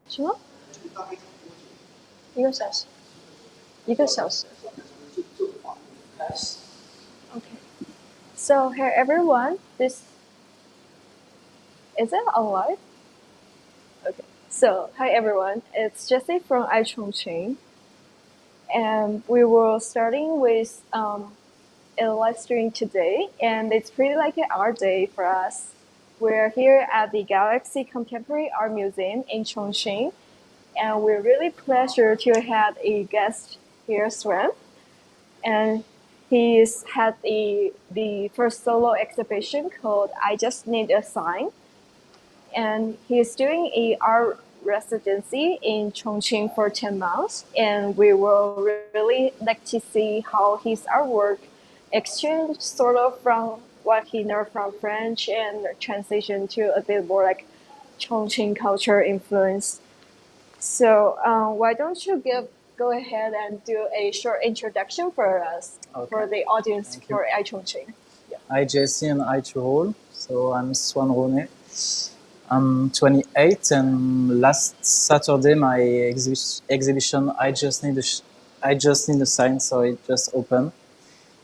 什么？1个小时，1个小时。Okay. So, hey everyone, this is it alive? Okay. So, hi everyone, it's Jessie from iChongqing, and we were starting with a live stream today, and it's pretty like an art day for us. We're here at the Galaxy Contemporary Art Museum in Chongqing, and we're really pleasure to have a guest here, Swan, and he's had the first solo exhibition called I Just Need a Sign, and he's doing a art residency in Chongqing for 10 months, and we will really like to see how his artwork exchange sort of from what he learned from French and transition to a bit more like Chongqing culture influence. So why don't you go ahead and do a short introduction for us, for the audience for iChongqing. Hi Jesse and hi to all. So I'm Swan. I'm 28, and last Saturday my exhibition I just need a sign, so it just opened.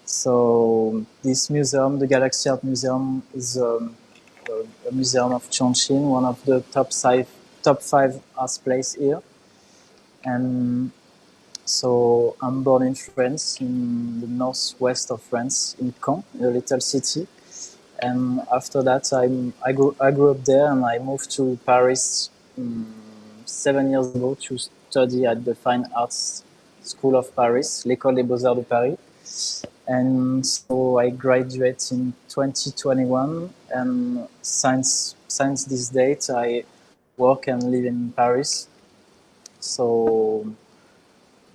So this museum, the Galaxy Art Museum, is a museum of Chongqing, one of the top five art places here. And so I'm born in France, in the northwest of France, in Caen, a little city. And after that, I grew up there, and I moved to Paris 7 years ago to study at the Fine Arts School of Paris, l'École des Beaux-Arts de Paris. And so I graduated in 2021, and since this date, I work and live in Paris. So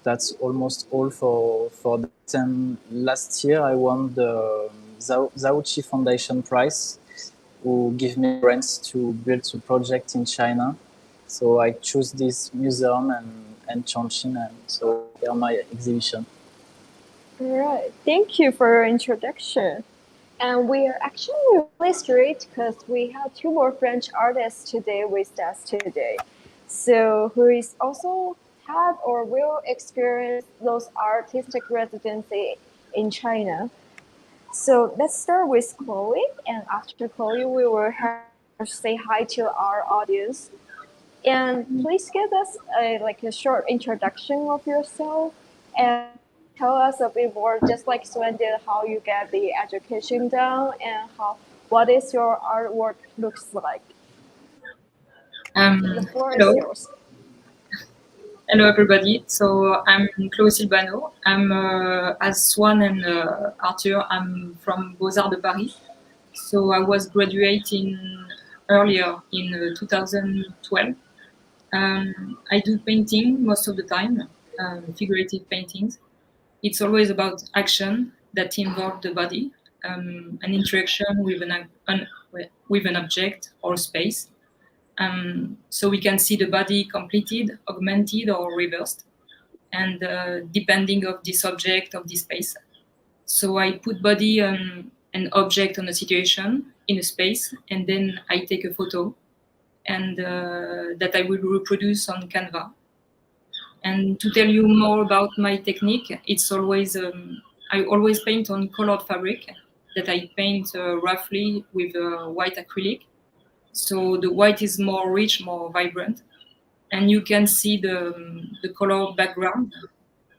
that's almost all for that. And last year I won the Zhaoqi Foundation Prize, who give me grants to build a project in China. So I choose this museum and Chongqing, and so here my exhibition. All right, thank you for your introduction. And we are actually really straight because we have two more French artists today with us today. So who is also had or will experience those artistic residency in China. So let's start with Chloe, and after Chloe, we will have say hi to our audience. And please give us a short introduction of yourself and tell us a bit more, just like Swen did, how you get the education done and what is your artwork looks like. The floor hello. is yours. Hello, everybody. So I'm Chloé Silbano. I'm, as Swan and Arthur, I'm from Beaux-Arts de Paris. So I was graduating earlier in 2012. I do painting most of the time, figurative paintings. It's always about action that involves the body, an interaction with with an object or space. So we can see the body completed, augmented, or reversed, and depending of this object of this space. So I put body on an object on a situation in a space, and then I take a photo, and that I will reproduce on Canva. And to tell you more about my technique, it's always I always paint on colored fabric that I paint roughly with white acrylic. So the white is more rich, more vibrant, and you can see the color background.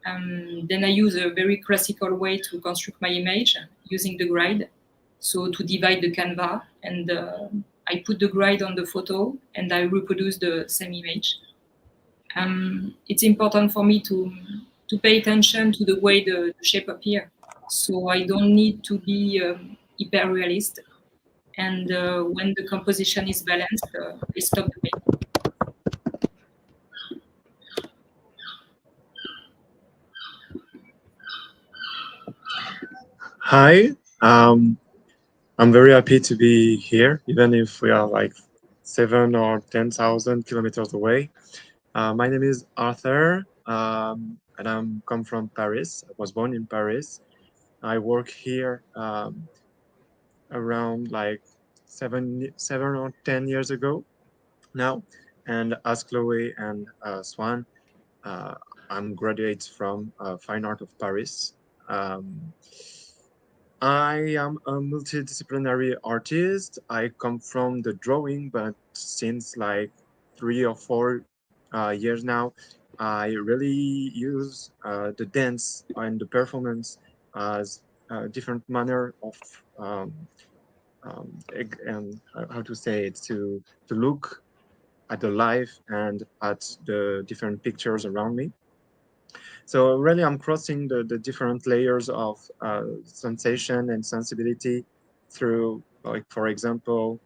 Then I use a very classical way to construct my image using the grid. So to divide the canvas, and I put the grid on the photo, and I reproduce the same image. It's important for me to pay attention to the way the shape appear. So I don't need to be hyper realist. And when the composition is balanced, I stop the painting. Hi, I'm very happy to be here, even if we are like 7 or 10,000 kilometers away. My name is Arthur, and I'm come from Paris. I was born in Paris. I work here around like seven or 10 years ago now, And as Chloe and Swan, I'm graduate from Fine Art of Paris. I am a multidisciplinary artist. I come from the drawing, but since like 3 or 4 years now, I really use the dance and the performance as a different manner of how to say it, to look at the life and at the different pictures around me. So really, I'm crossing the different layers of sensation and sensibility through, like, for example,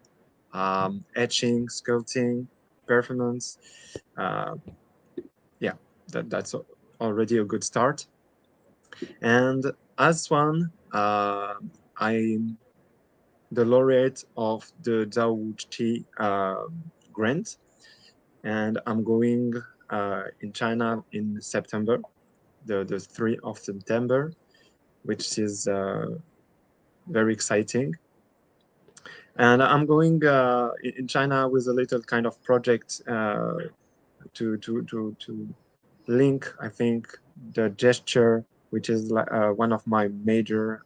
etching, sculpting, performance. Uh, yeah, that's already a good start. And as Swan, I'm the laureate of the Zhao Wuqi grant, and I'm going in China in September, the 3rd of September, which is very exciting. And I'm going in China with a little kind of project to link, I think, the gesture, which is one of my major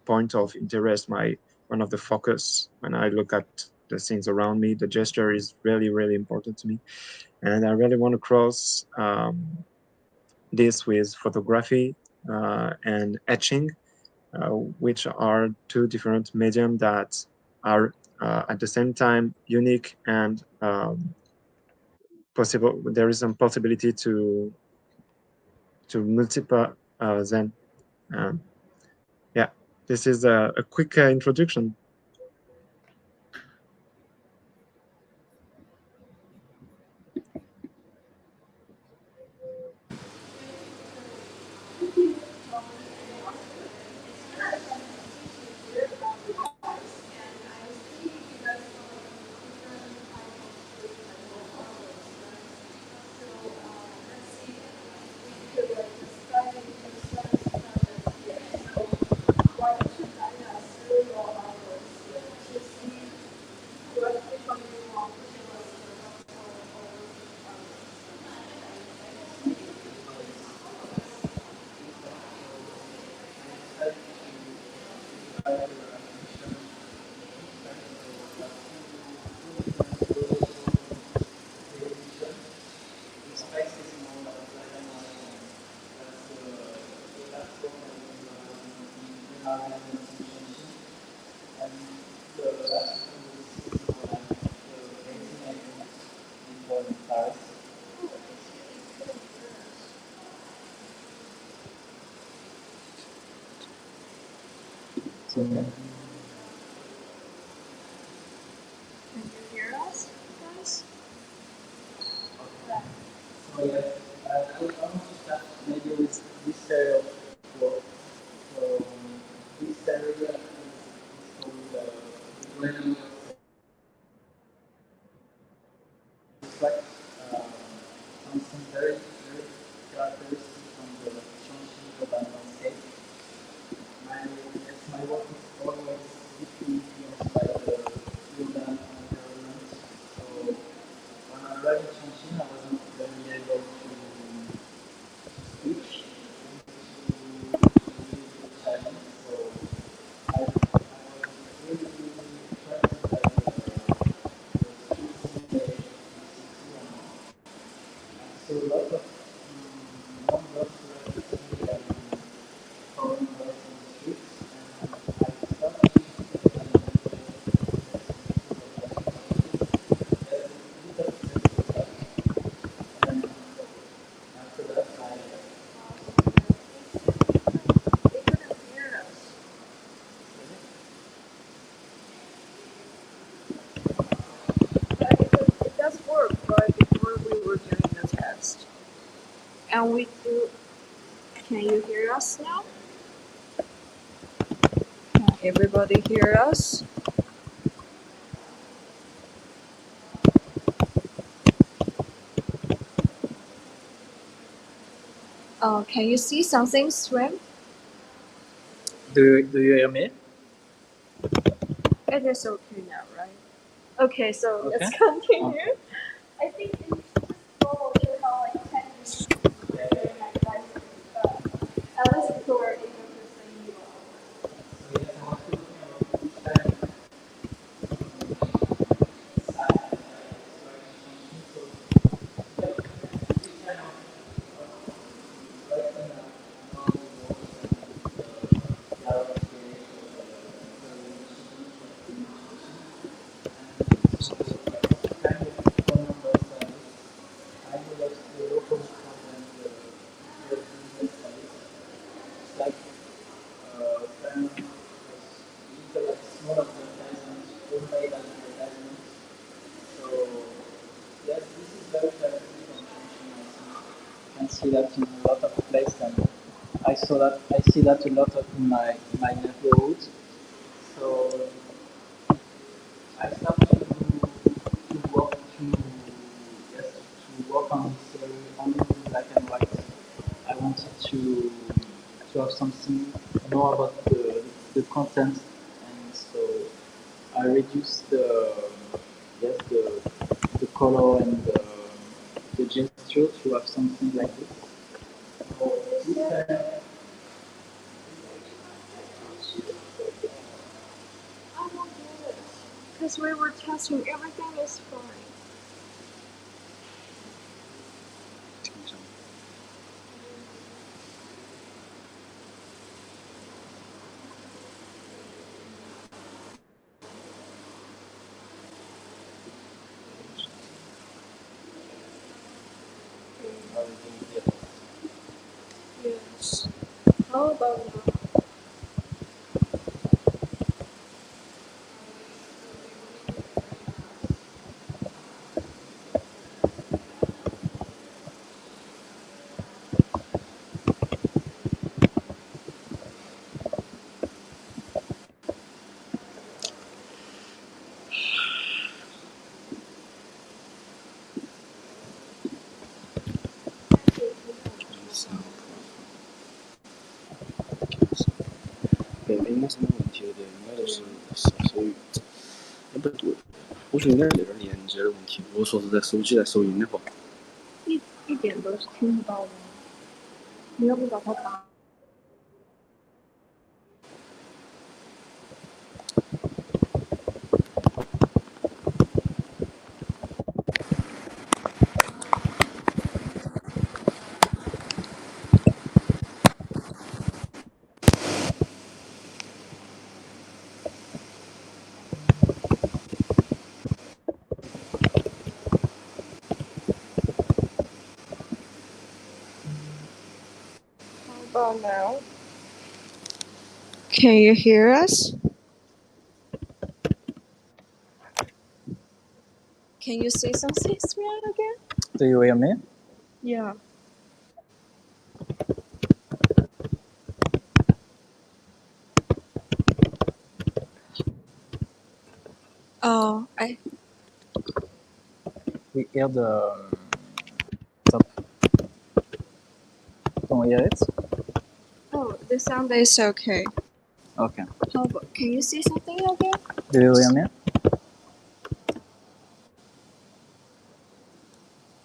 point of interest, my one of the focus when I look at the things around me. The gesture is really, really important to me, and I really want to cross this with photography and etching, which are two different medium that are at the same time unique and possible. There is some possibility to multiply them. Um, yeah, this is a quick introduction. Can you hear us, guys? So yes, I want to start maybe with this area of work. So this area is called the reflect something very, very characteristic from the Chongqing urban landscape. My work is always deeply influenced by the urban environment. So when I arrived in Chongqing, I wasn't very able to speak into Chinese. So I was really, really attracted by the street scene in so a lot of young girls were actually foreign girls on the streets, and I started to see that and after that I They couldn't hear us. It does work, but before we were doing the test. And we do. Can you hear us now? Can everybody hear us? Can you see something swim? do you hear me? It is okay now, right? Okay, so Okay. let's continue. see that in a lot of places, and I see that a lot in my neighborhood. So I started to work yes, to work on this only with black and white. I wanted to have something more about the content, and so I reduced the color and the gesture to have something like this. So this I don't get it. Because we were testing, everything is fine. Yes. How about now?没什么问题的，应该都是手语。不对，我觉得应该那边连接的问题。如果说是在手机来收音的话，一点都是听不到吗？你要不把它打？How about now? Can you hear us? Can you say something, Swan, again? Do you hear me? Yeah. Oh, We hear the top. Don't hear it? The sound is okay. Okay. How about, can you say something again? Do you hear me?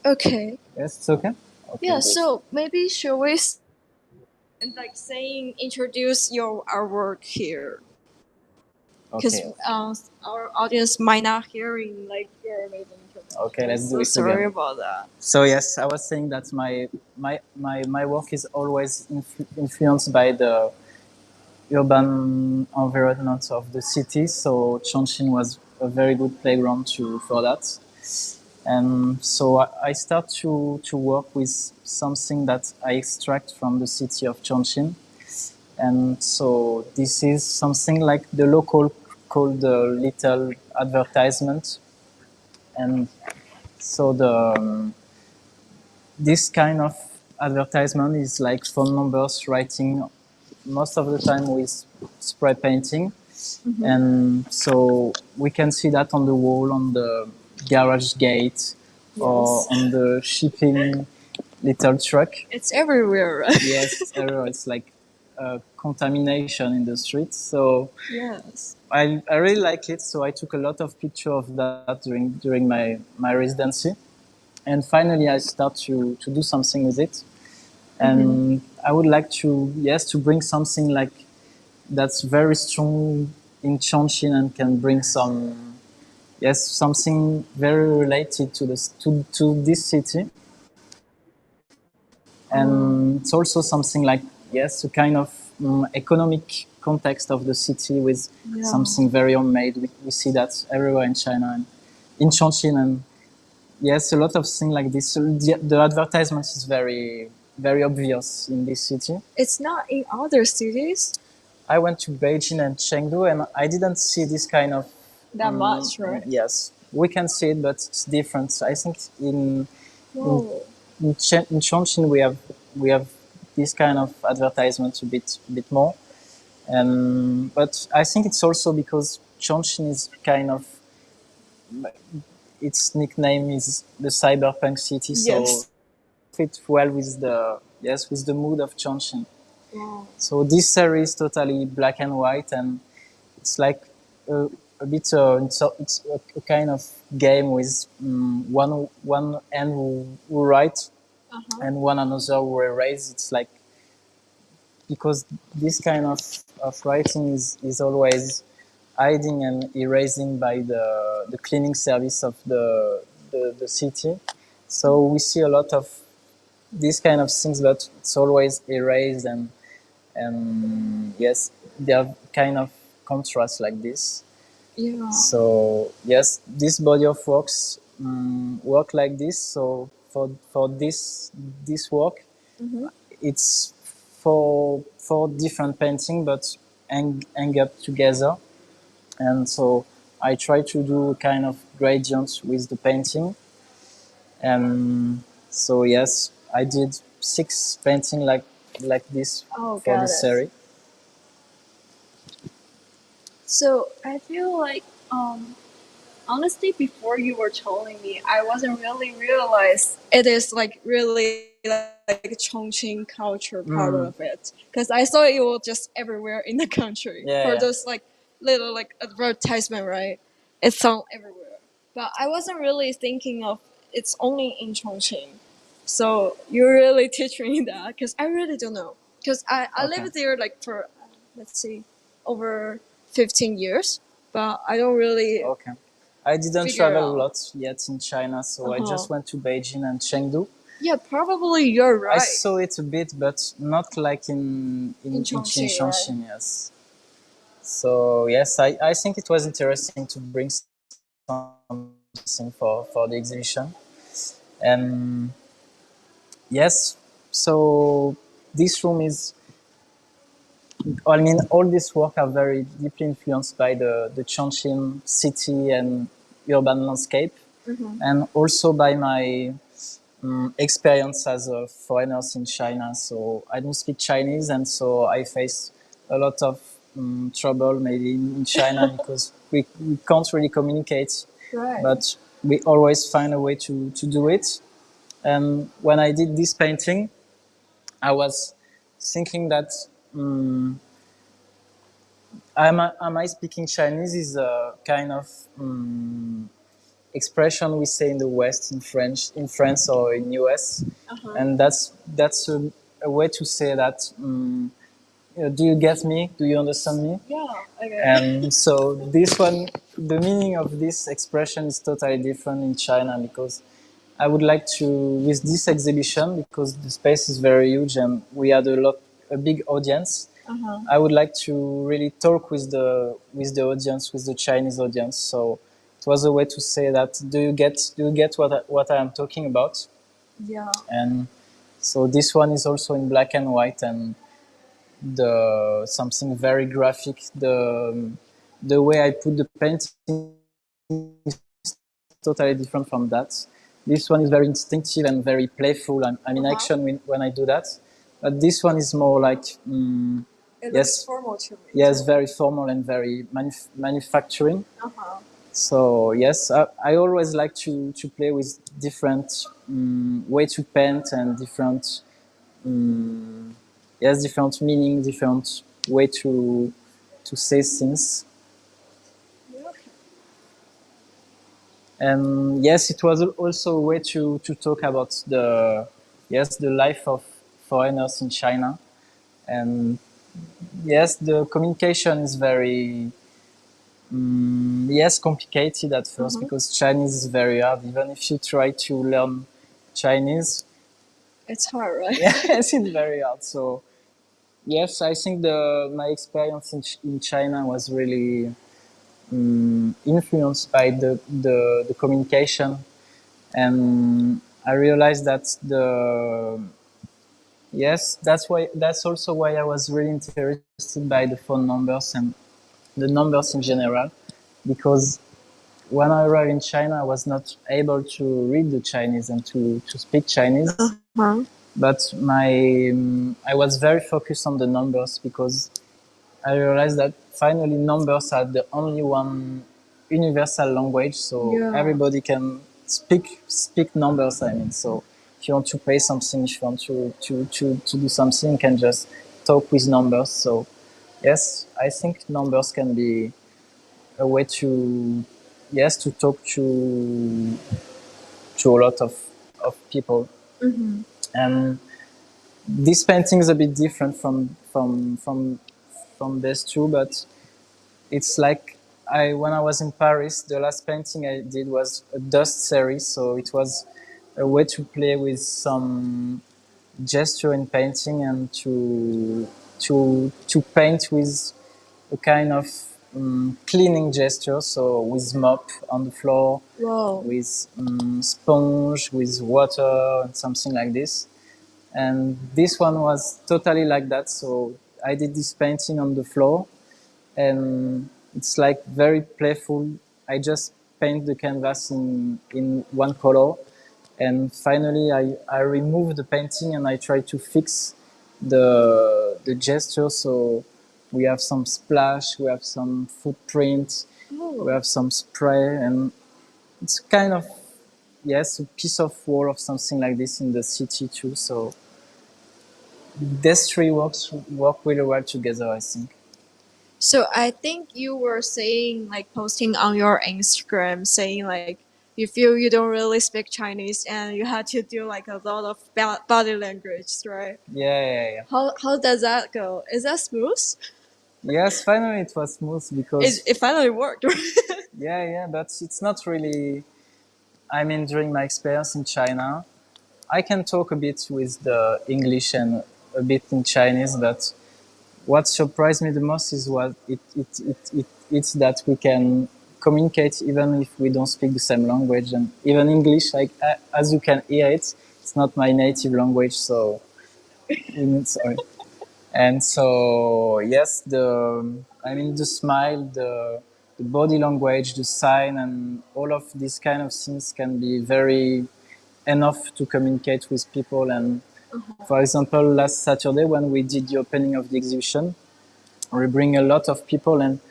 Okay. Yes, it's okay. Okay. Yeah. So maybe should we introduce our work here? Because Okay. our audience might not hearing your amazing introduction. Okay, let's do it Sorry together. about that. So yes, I was saying that my work is always influenced by the urban environment of the city. So Chongqing was a very good playground for that. And so I start to work with something that I extract from the city of Chongqing. And so this is something like the local called the little advertisement. And so this kind of advertisement is like phone numbers writing most of the time with spray painting. Mm-hmm. And so we can see that on the wall, on the garage gate, yes, or on the shipping little truck. It's everywhere, right? Yes, it's everywhere. It's like contamination in the streets. So yes, I really like it. So I took a lot of pictures of that during my residency. And finally, I start to do something with it. And I would like to bring something like that's very strong in Chongqing and can bring something very related to this city. And it's also something like, a kind of economic context of the city with something very homemade. We see that everywhere in China and in Chongqing, and yes, a lot of things like this. So the advertisement is very, very obvious in this city. It's not in other cities. I went to Beijing and Chengdu, and I didn't see this kind of that much, right? Yes, we can see it, but it's different. I think in in Chongqing we have this kind of advertisement a bit more, but I think it's also because Chongqing is kind of, its nickname is the cyberpunk city, so Yes. fit well with the mood of Chongqing. Wow. So this series is totally black and white, and it's like a bit it's a kind of game with one end who write and one another who erase. It's like, because this kind of writing is always hiding and erasing by the cleaning service of the city. So we see a lot of these kind of things, but it's always erased, and yes, they have kind of contrast like this. Yeah. So yes, this body of works work like this. So for this work, it's for different painting, but hang up together. And so I try to do kind of gradients with the painting. And so yes, I did 6 painting like this Oh, for got this it. series. So I feel like, honestly, before you were telling me, I wasn't really realized it is like really like Chongqing culture part of it. Because I thought it was just everywhere in the country for those like little like advertisement, right? It's on everywhere. But I wasn't really thinking of it's only in Chongqing. So you really teach me that, because I really don't know. Because I Okay. lived there like for, let's see, over 15 years, but I don't really. Okay. I didn't Figure travel out. a lot yet in China, so I just went to Beijing and Chengdu. Yeah, probably you're right. I saw it a bit, but not like in Chongqing, Chongqing, yes. So yes, I think it was interesting to bring something for the exhibition. And yes, so this room is, I mean, all this work are very deeply influenced by the Chongqing city and urban landscape, and also by my experience as a foreigner in China. So I don't speak Chinese, and so I face a lot of trouble maybe in China because we can't really communicate, Right. but we always find a way to do it. And when I did this painting, I was thinking that am I speaking Chinese is a kind of expression we say in the West, in France or in US, and that's a way to say that. Do you get me? Do you understand me? Yeah. Okay. And so this one, the meaning of this expression is totally different in China, because I would like to, with this exhibition, because the space is very huge and we had a big audience. I would like to really talk with the audience, with the Chinese audience. So it was a way to say that, do you get what I am talking about? Yeah. And so this one is also in black and white, and the something very graphic. The way I put the painting is totally different from that. This one is very instinctive and very playful. I'm in action when I do that, but this one is more like It yes, looks formal to me. yes, very formal and very manufacturing. So yes, I always like to play with different way to paint and different yes, different meaning, different way to say things. And yes, it was also a way to talk about the life of foreigners in China. And yes, the communication is very yes, complicated at 1st because Chinese is very hard. Even if you try to learn Chinese, It's hard, right? yes, it's very hard. So yes, I think my experience in China was really influenced by the communication, and I realized that that's also why I was really interested by the phone numbers and the numbers in general, because when I arrived in China, I was not able to read the Chinese and to speak Chinese. But I was very focused on the numbers because I realized that finally numbers are the only one universal language, so everybody can speak numbers. I mean, so if you want to pay something, if you want to do something, you can just talk with numbers. So yes, I think numbers can be a way to talk to a lot of people. And this painting is a bit different from these two, but it's like when I was in Paris, the last painting I did was a dust series, so it was a way to play with some gesture in painting and to paint with a kind of cleaning gesture, so with mop on the floor, with sponge, with water, and something like this. And this one was totally like that. So I did this painting on the floor, and it's like very playful. I just paint the canvas in one color, and finally I remove the painting and I try to fix the gesture. So we have some splash, we have some footprint, we have some spray, and it's kind of a piece of wall of something like this in the city too. So these three work really well together, I think. So I think you were saying, like, posting on your Instagram, saying like you feel you don't really speak Chinese and you had to do like a lot of body language, right? Yeah. How does that go? Is that smooth? Yes, finally it was smooth because It finally worked. yeah, but it's not really. I mean, during my experience in China, I can talk a bit with the English and a bit in Chinese, but what surprised me the most is it's that we can communicate even if we don't speak the same language. And even English, like as you can hear it, it's not my native language, so sorry. And so yes, the smile, the body language, the sign, and all of these kind of things can be very enough to communicate with people. And for example, last Saturday when we did the opening of the exhibition, we bring a lot of people, and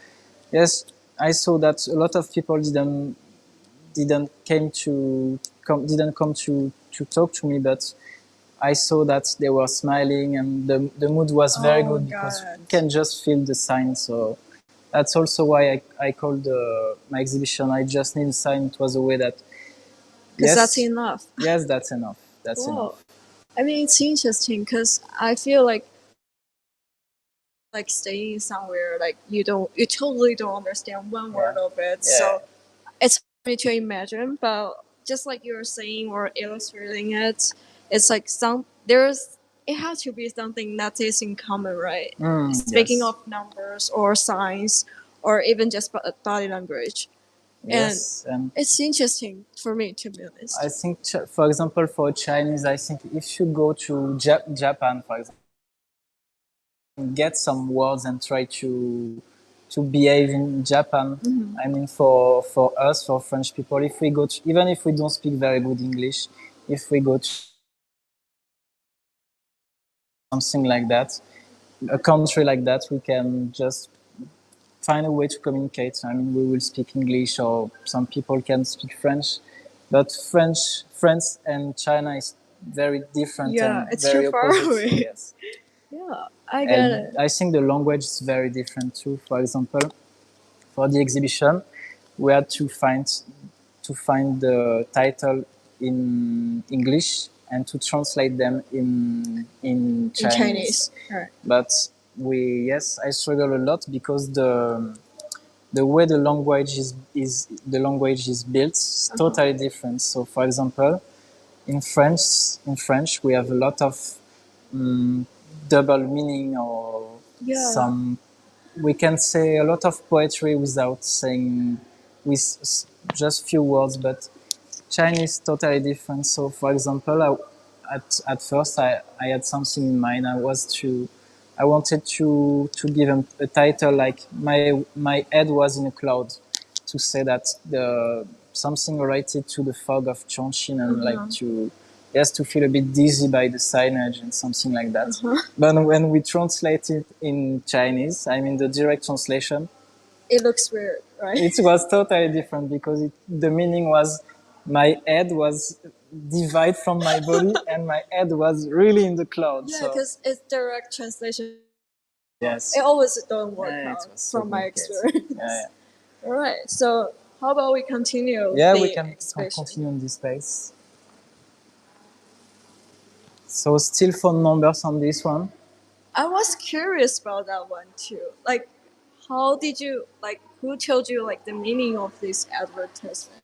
yes, I saw that a lot of people didn't come to talk to me, but I saw that they were smiling and the mood was very good because you can just feel the sign. So that's also why I called my exhibition I Just Need a Sign. It was a way that Because that's enough. Yes, that's enough. That's enough. I mean, it's interesting because I feel like staying somewhere like you totally don't understand one word of it. Yeah. So it's hard to imagine, but just like you're saying or illustrating it, it's like it has to be something that is in common, right? Speaking of numbers or signs or even just body language. Yes, and it's interesting for me, to be honest. I think, for example, for Chinese, I think if you go to Japan, for example, get some words and try to behave in Japan. I mean, for us, for French people, if we go to, even if we don't speak very good English, if we go to something like that, a country like that, we can just find a way to communicate. I mean, we will speak English, or some people can speak French, but France and China is very different. Yeah, and it's very too far opposite, away. So yes. Yeah, I get it. I think the language is very different too. For example, for the exhibition, we had to find the title in English and to translate them in Chinese. Right. But I struggle a lot because the way the language is built is totally different. So, for example, in French we have a lot of double meaning, or some, we can say a lot of poetry without saying, with just few words. But Chinese is totally different. So, for example, at first I had something in mind. I wanted to give a title like my head was in a cloud, to say that something related to the fog of Chongqing and like to feel a bit dizzy by the signage and something like that. But when we translate it in Chinese, I mean the direct translation, It looks weird, right? it was totally different because the meaning was my head was divided from my body and my head was really in the clouds. Yeah, because it's direct translation. Yes. It always don't work Yeah, out it was so from my complicated. experience. All right, so how about we continue? Yeah, the we can exhibition? continue on this space. So still phone numbers on this one. I was curious about that one too. Like, how did you like? Who told you like the meaning of this advertisement?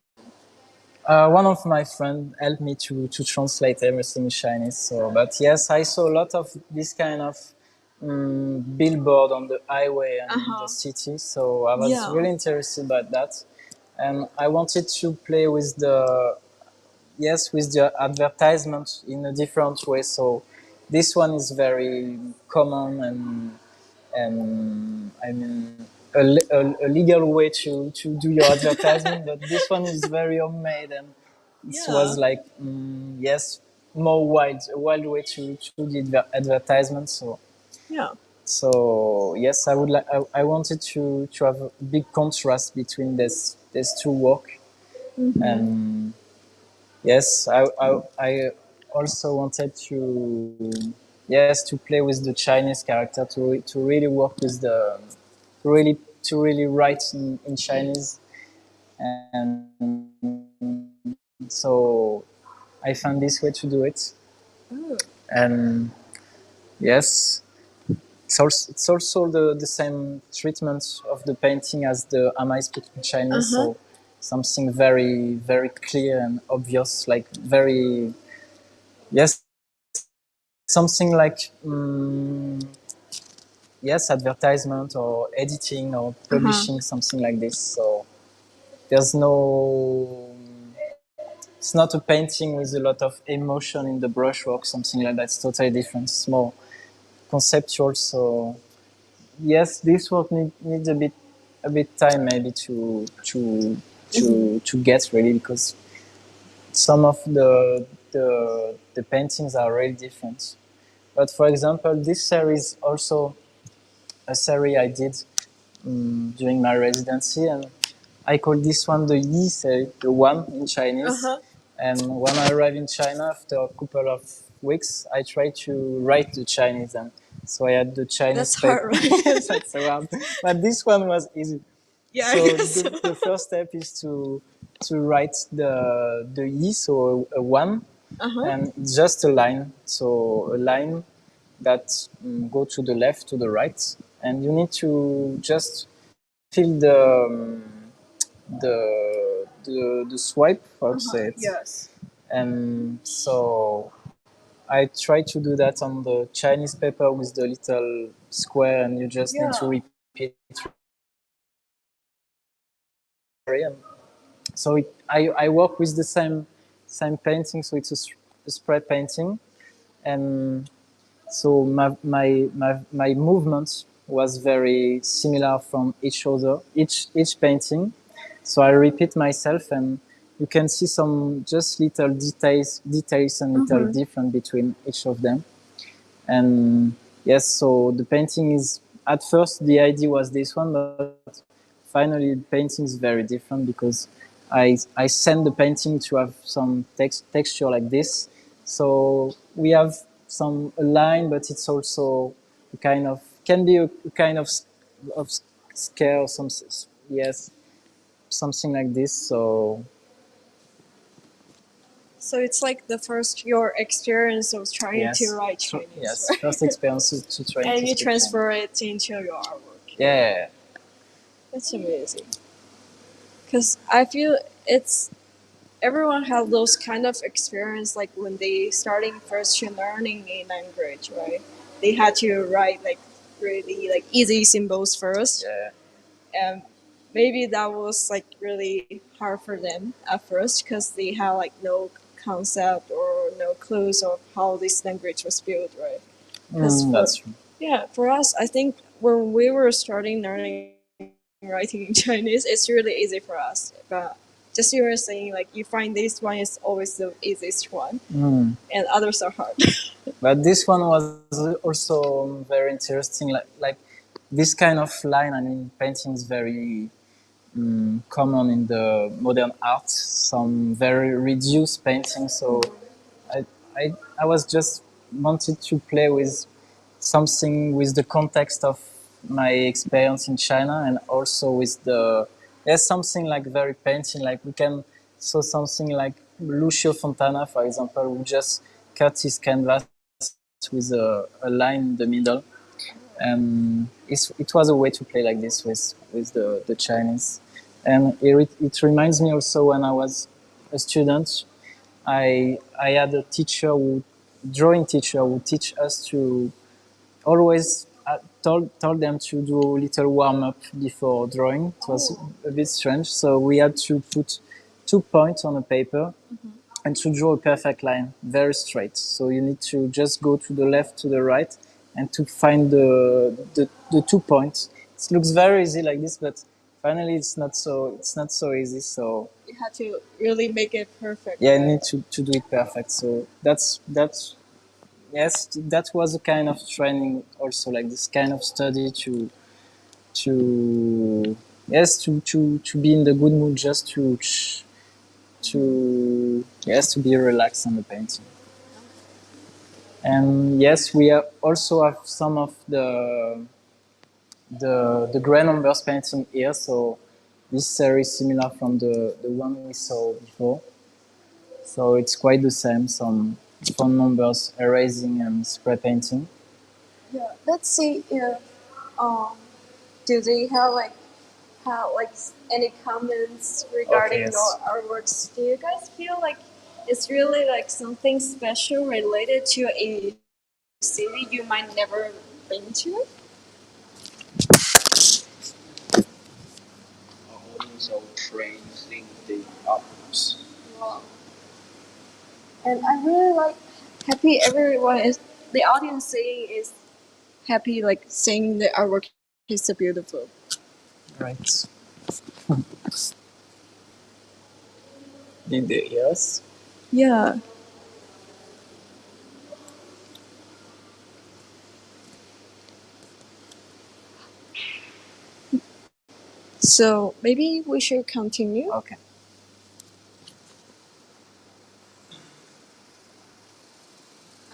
One of my friends helped me to translate everything in Chinese. So, but yes, I saw a lot of this kind of billboard on the highway and in the city. So I was really interested about that, and I wanted to play with the advertisement in a different way. So this one is very common and I mean a legal way to do your advertisement, but this one is very homemade and it was like more a wild way to do the advertisement. So Yeah. so yes, I would like I wanted to have a big contrast between these two work and yes, I also wanted to play with the Chinese character to really work with to really write in Chinese, and so I found this way to do it. And yes, it's also the same treatment of the painting as the Am I speaking Chinese, so something very very clear and obvious, like very yes, something like advertisement or editing or publishing, something like this. So there's no, it's not a painting with a lot of emotion in the brushwork, something like that. It's totally different. It's more conceptual. So yes, this work needs a bit time maybe to get really, because some of the paintings are really different. But for example, this series also a series I did during my residency, and I call this one the Yi series, the one in Chinese. And when I arrived in China after a couple of weeks, I tried to write the Chinese, and so I had the Chinese That's hard, right? That's so hard. But this one was easy. Yeah, So I guess. the first step is to write the Yi, so a one, and it's just a line. So a line that go to the left, to the right, and you need to just fill the swipe, I would say it. Yes. And so I try to do that on the Chinese paper with the little square, and you just need to repeat. So I work with the same painting, so it's a spread painting, and so my movement was very similar from each painting. So I repeat myself, and you can see some just little details and little different between each of them. And yes, so the painting is, at first the idea was this one, but finally the painting is very different because I send the painting to have some texture like this. So we have a line, but it's also a kind of, can be a kind of scale or some, yes, something like this. So it's like your experience of trying Yes, to write Chinese. yes, Right? first experience to try And to you speak transfer it into your artwork. Chinese. Yeah. That's amazing. Because I feel it's everyone has those kind of experience, like when they starting first to learning a language, right? They had to write like really like easy symbols first, Yeah. and maybe that was like really hard for them at first because they had like no concept or no clues of how this language was built, right? That's true. Yeah, for us, I think when we were starting learning writing in Chinese, it's really easy for us. But just you were saying, like you find this one is always the easiest one, and others are hard. But this one was also very interesting. Like this kind of line. I mean, painting is very common in the modern art. Some very reduced painting. So I, I was just wanted to play with something with the context of my experience in China, and also with there's something like very painting, like we can saw something like Lucio Fontana, for example, who just cut his canvas with a line in the middle, and it was a way to play like this with the Chinese. And it reminds me also when I was a student, I had a teacher drawing teacher who teach us to always told them to do a little warm up before drawing. It was a bit strange, so we had to put 2 points on a paper and to draw a perfect line, very straight. So you need to just go to the left, to the right, and to find the 2 points. It looks very easy like this, but finally it's not so easy. So You had to really make it perfect. yeah, I need to do it perfect. So that's yes, that was a kind of training also, like this kind of study to yes to be in the good mood, just to yes to be relaxed on the painting. And yes, we also have some of the gray numbers painting here. So this series similar from the one we saw before. So it's quite the same. Some phone numbers, erasing and spray painting. Yeah. Let's see if do they have like any comments regarding Okay, yes. your artworks? Do you guys feel like it's really like something special related to a city you might never been to? Holding our trains in the Alps. Wow. And I really like happy everyone is the audience saying is happy like saying the artwork is so beautiful. Right. In the ears. Yeah. So maybe we should continue. Okay.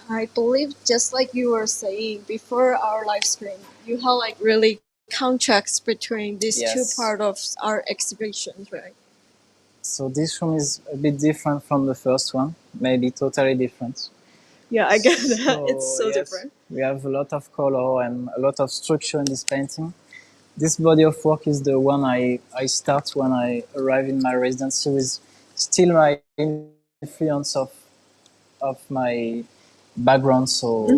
I believe just like you were saying before our live stream, you have like really contracts between these Yes. two parts of our exhibitions, right? So this room is a bit different from the first one, maybe totally different. Yeah, I get that. So, It's so yes, different. We have a lot of color and a lot of structure in this painting. This body of work is the one I start when I arrive in my residency, with still my influence of my background. So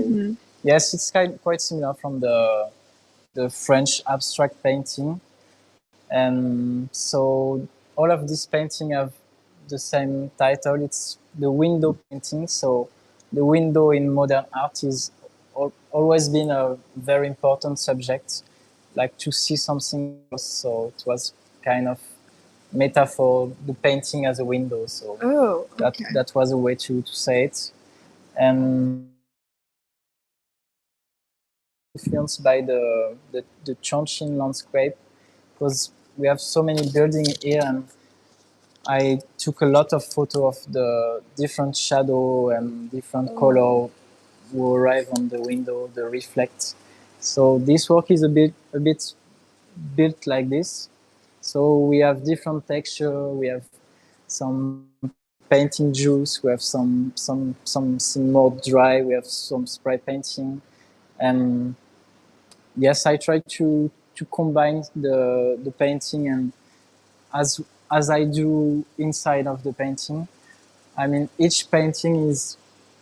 yes, it's quite similar from the French abstract painting. And so all of these paintings have the same title. It's the window painting. So the window in modern art is always been a very important subject, like to see something else. So it was kind of metaphor, the painting as a window. So that was a way to say it. And influenced by the Chongqing landscape, because we have so many buildings here, and I took a lot of photos of the different shadow and different color who arrive on the window, the reflect. So this work is a bit built like this. So we have different texture. We have some painting juice. We have something more dry. We have some spray painting, and yes, I try to combine the painting, and as I do inside of the painting. I mean, each painting is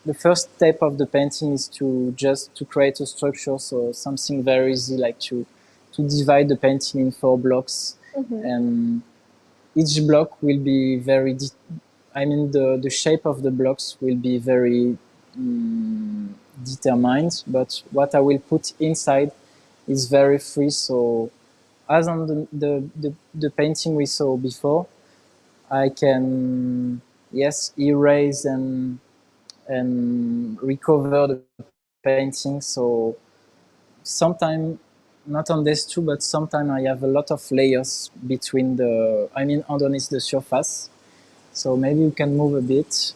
the first step of the painting is to create a structure, so something very easy, like to divide the painting in 4 blocks, and each block will be very. I mean, the shape of the blocks will be very determined, but what I will put inside is very free. So as on the painting we saw before, I can, yes, erase and recover the painting. So sometimes, not on these two, but sometimes I have a lot of layers between underneath the surface. So maybe you can move a bit.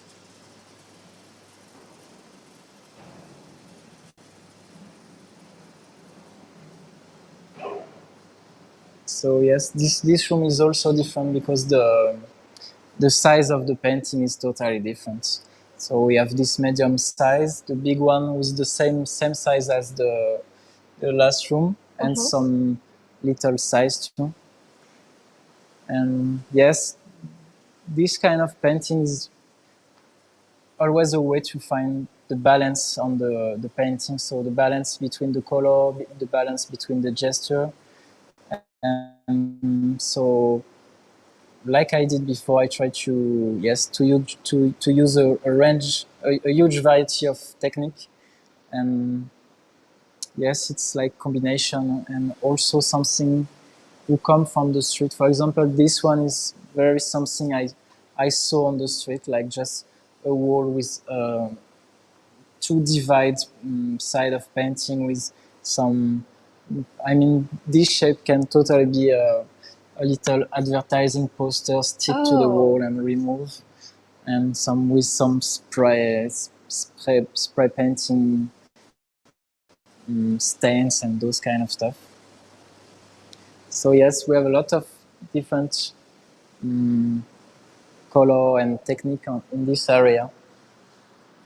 So yes, this room is also different because the size of the painting is totally different. So we have this medium size, the big one with the same size as the last room, and some little size too. And yes, this kind of painting is always a way to find the balance on the painting. So the balance between the color, the balance between the gesture. And so, like I did before, I try to use a range, a huge variety of technique. And yes, it's like combination and also something who come from the street. For example, this one is very something I saw on the street, like just a wall with two divide side of painting with some. I mean, this shape can totally be a little advertising poster stick to the wall and remove, and some with some spray painting stains and those kind of stuff. So yes, we have a lot of different color and technique in this area.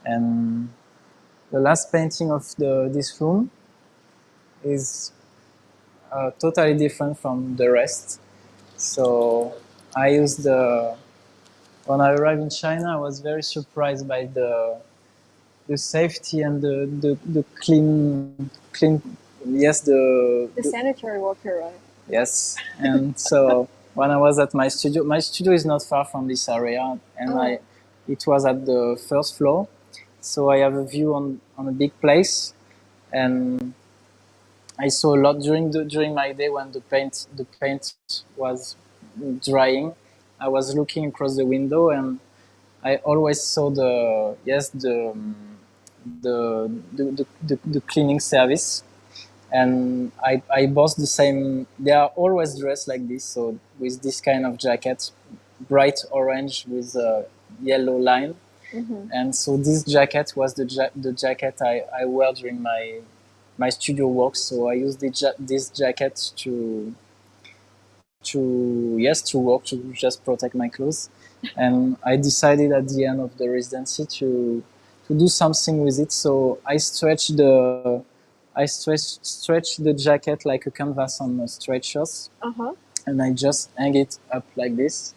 And the last painting of this room is totally different from the rest. So I used when I arrived in China, I was very surprised by the safety and the clean, yes, the sanitary worker, right? Yes, and so when I was at my studio is not far from this area, and it was at the first floor, so I have a view on a big place, and I saw a lot during my day when the paint was drying. I was looking across the window, and I always saw the cleaning service, and I bought the same. They are always dressed like this, so with this kind of jacket, bright orange with a yellow line. And so this jacket was the jacket I wear during my studio work. So I use this jacket to work, to just protect my clothes. And I decided at the end of the residency to do something with it. So I stretched the jacket like a canvas on stretchers, and I just hang it up like this.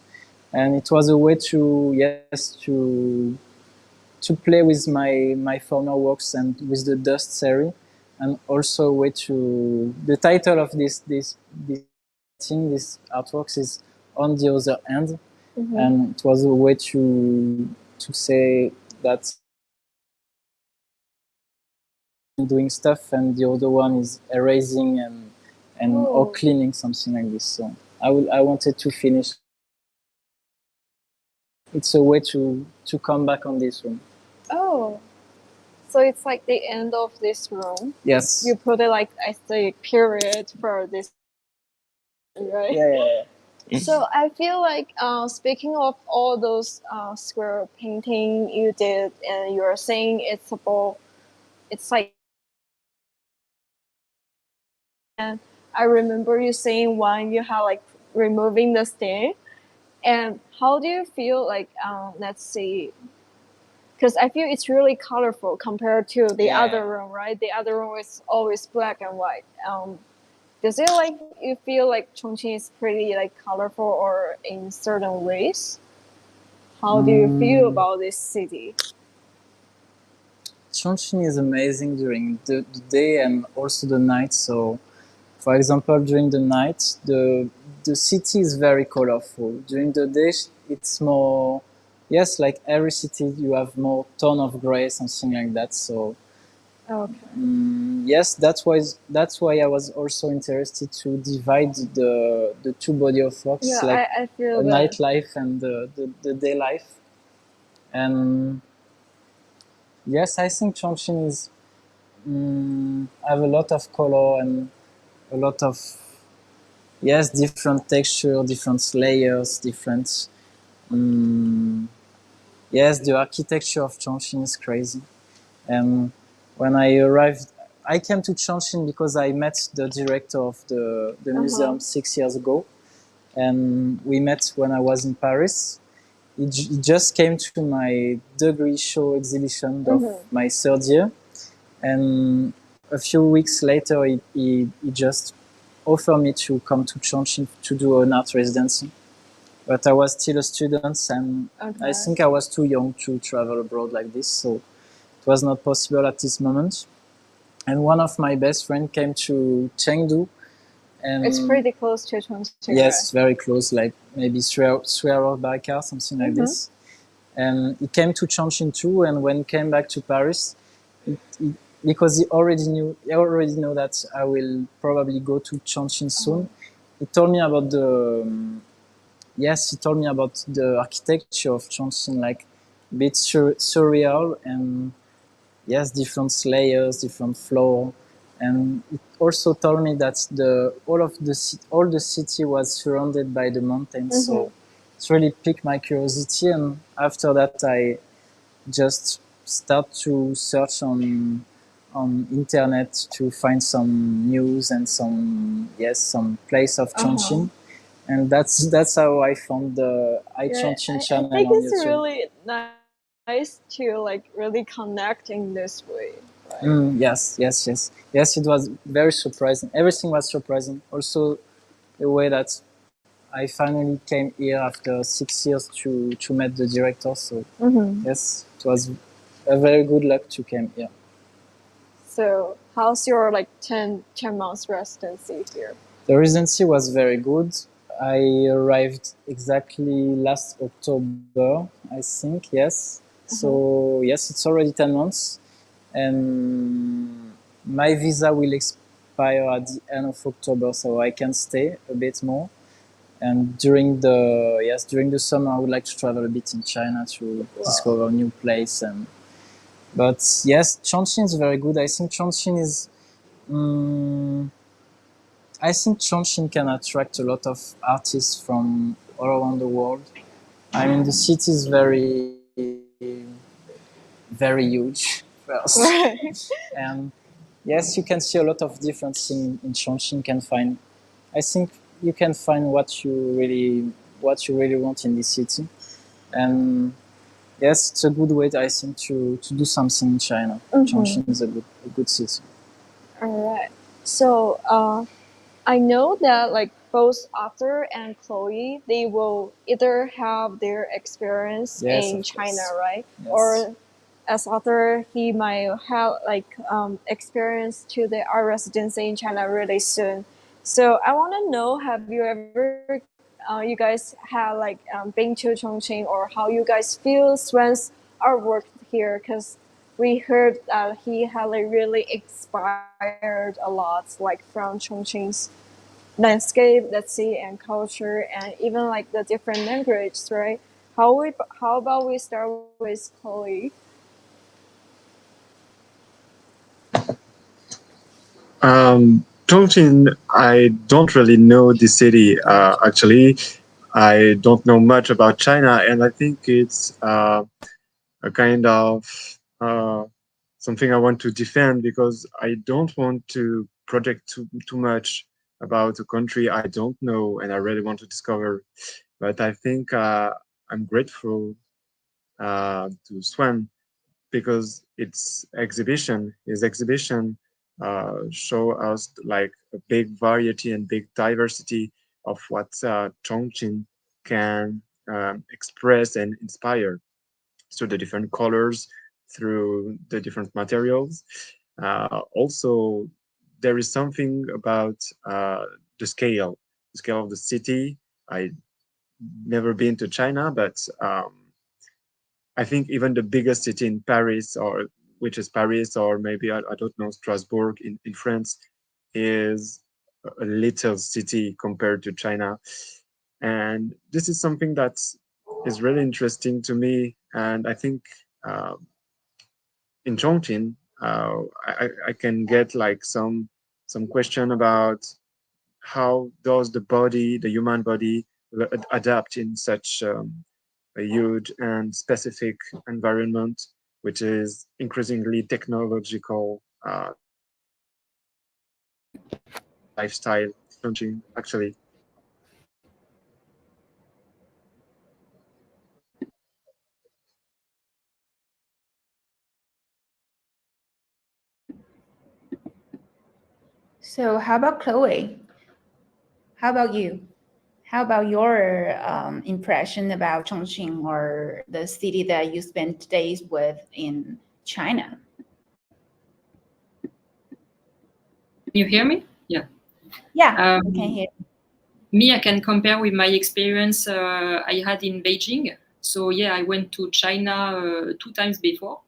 And it was a way to play with my former works and with the dust theory, and also a way to. The title of this artworks is On the Other Hand, and it was a way to say that doing stuff and the other one is erasing or cleaning, something like this. So I wanted to finish. It's a way to come back on this room. Oh, so it's like the end of this room. Yes. You put it like as the period for this, right? Yeah. So I feel like speaking of all those square painting you did, and you're saying it's like, and I remember you saying one you have like removing the stain. And how do you feel like, let's see, because I feel it's really colorful compared to the other room, right? The other room is always black and white. Does it like you feel like Chongqing is pretty like colorful or in certain ways? How do you feel about this city? Chongqing is amazing during the day and also the night. So, for example, during the night, the city is very colorful. During the day, it's more, yes, like every city, you have more tone of gray, something like that. So Okay. Yes, that's why I was also interested to divide the two body of works, Yeah, like I feel a that. nightlife and the day life. And yes, I think Chongqing is have a lot of color and a lot of different texture, different layers, different. Yes, the architecture of Chongqing is crazy. And when I arrived, I came to Chongqing because I met the director of the museum 6 years ago, and we met when I was in Paris. He just came to my degree show exhibition of my third year, and a few weeks later, he just offered me to come to Chongqing to do an art residency. But I was still a student, and I think I was too young to travel abroad like this, so it was not possible at this moment. And one of my best friends came to Chengdu, and It's pretty close to Chongqing. yes, very close, like maybe 3 hours by car, something like this. And he came to Chongqing too, and when he came back to Paris, because he already know that I will probably go to Chongqing soon. He told me about the architecture of Chongqing, like a bit surreal, and yes, different layers, different floor. And it also told me that all the city was surrounded by the mountains. So it really piqued my curiosity. And after that, I just start to search on internet to find some news and some place of Chongqing. And that's how I found the iChongqing channel I think on it's YouTube. really nice to like really connect in this way. Right? Yes. It was very surprising. Everything was surprising. Also, the way that I finally came here after 6 years to meet the director. So yes, it was a very good luck to come here. So how's your like 10 months residency here? The residency was very good. I arrived exactly last October, I think. Yes. So yes, it's already 10 months, and my visa will expire at the end of October, so I can stay a bit more. And during the summer, I would like to travel a bit in China to discover a new place. But yes, Chongqing is very good. I think Chongqing can attract a lot of artists from all around the world. I mean, the city is very, very huge first. And yes, you can see a lot of different things in Chongqing. I think you can find what you really want in this city. And yes, it's a good way, I think, to do something in China. Chongqing is a good city. All right. So I know that like both Arthur and Chloe, they will either have their experience in China, right? Yes. Or as Arthur, he might have like experience to the art residency in China really soon. So I want to know, have you ever, you guys have like been to Chongqing, or how you guys feel Swan's artwork here? Because we heard that he had like really inspired a lot, like from Chongqing's landscape, let's see, and culture, and even like the different languages, right? How about we start with Chloe? Chongqing, I don't really know the city. Actually, I don't know much about China, and I think it's a kind of uh, something I want to defend because I don't want to project too much about a country I don't know and I really want to discover. But I think I'm grateful to Swan because his exhibition show us like a big variety and big diversity of what Chongqing can express and inspire through the different colors, through the different materials. Also, there is something about the scale of the city. I never been to China, but I think even the biggest city in Paris or which is Paris, or maybe I don't know, Strasbourg in France, is a little city compared to China. And this is something that is really interesting to me. And I think in Chongqing, I can get like some question about how does the human body adapt in such a huge and specific environment, which is increasingly technological lifestyle changing actually. So how about Chloe? How about you? How about your impression about Chongqing or the city that you spent days with in China? You hear me? Yeah. Yeah, we can hear. Me, I can compare with my experience I had in Beijing. So yeah, I went to China 2 times before,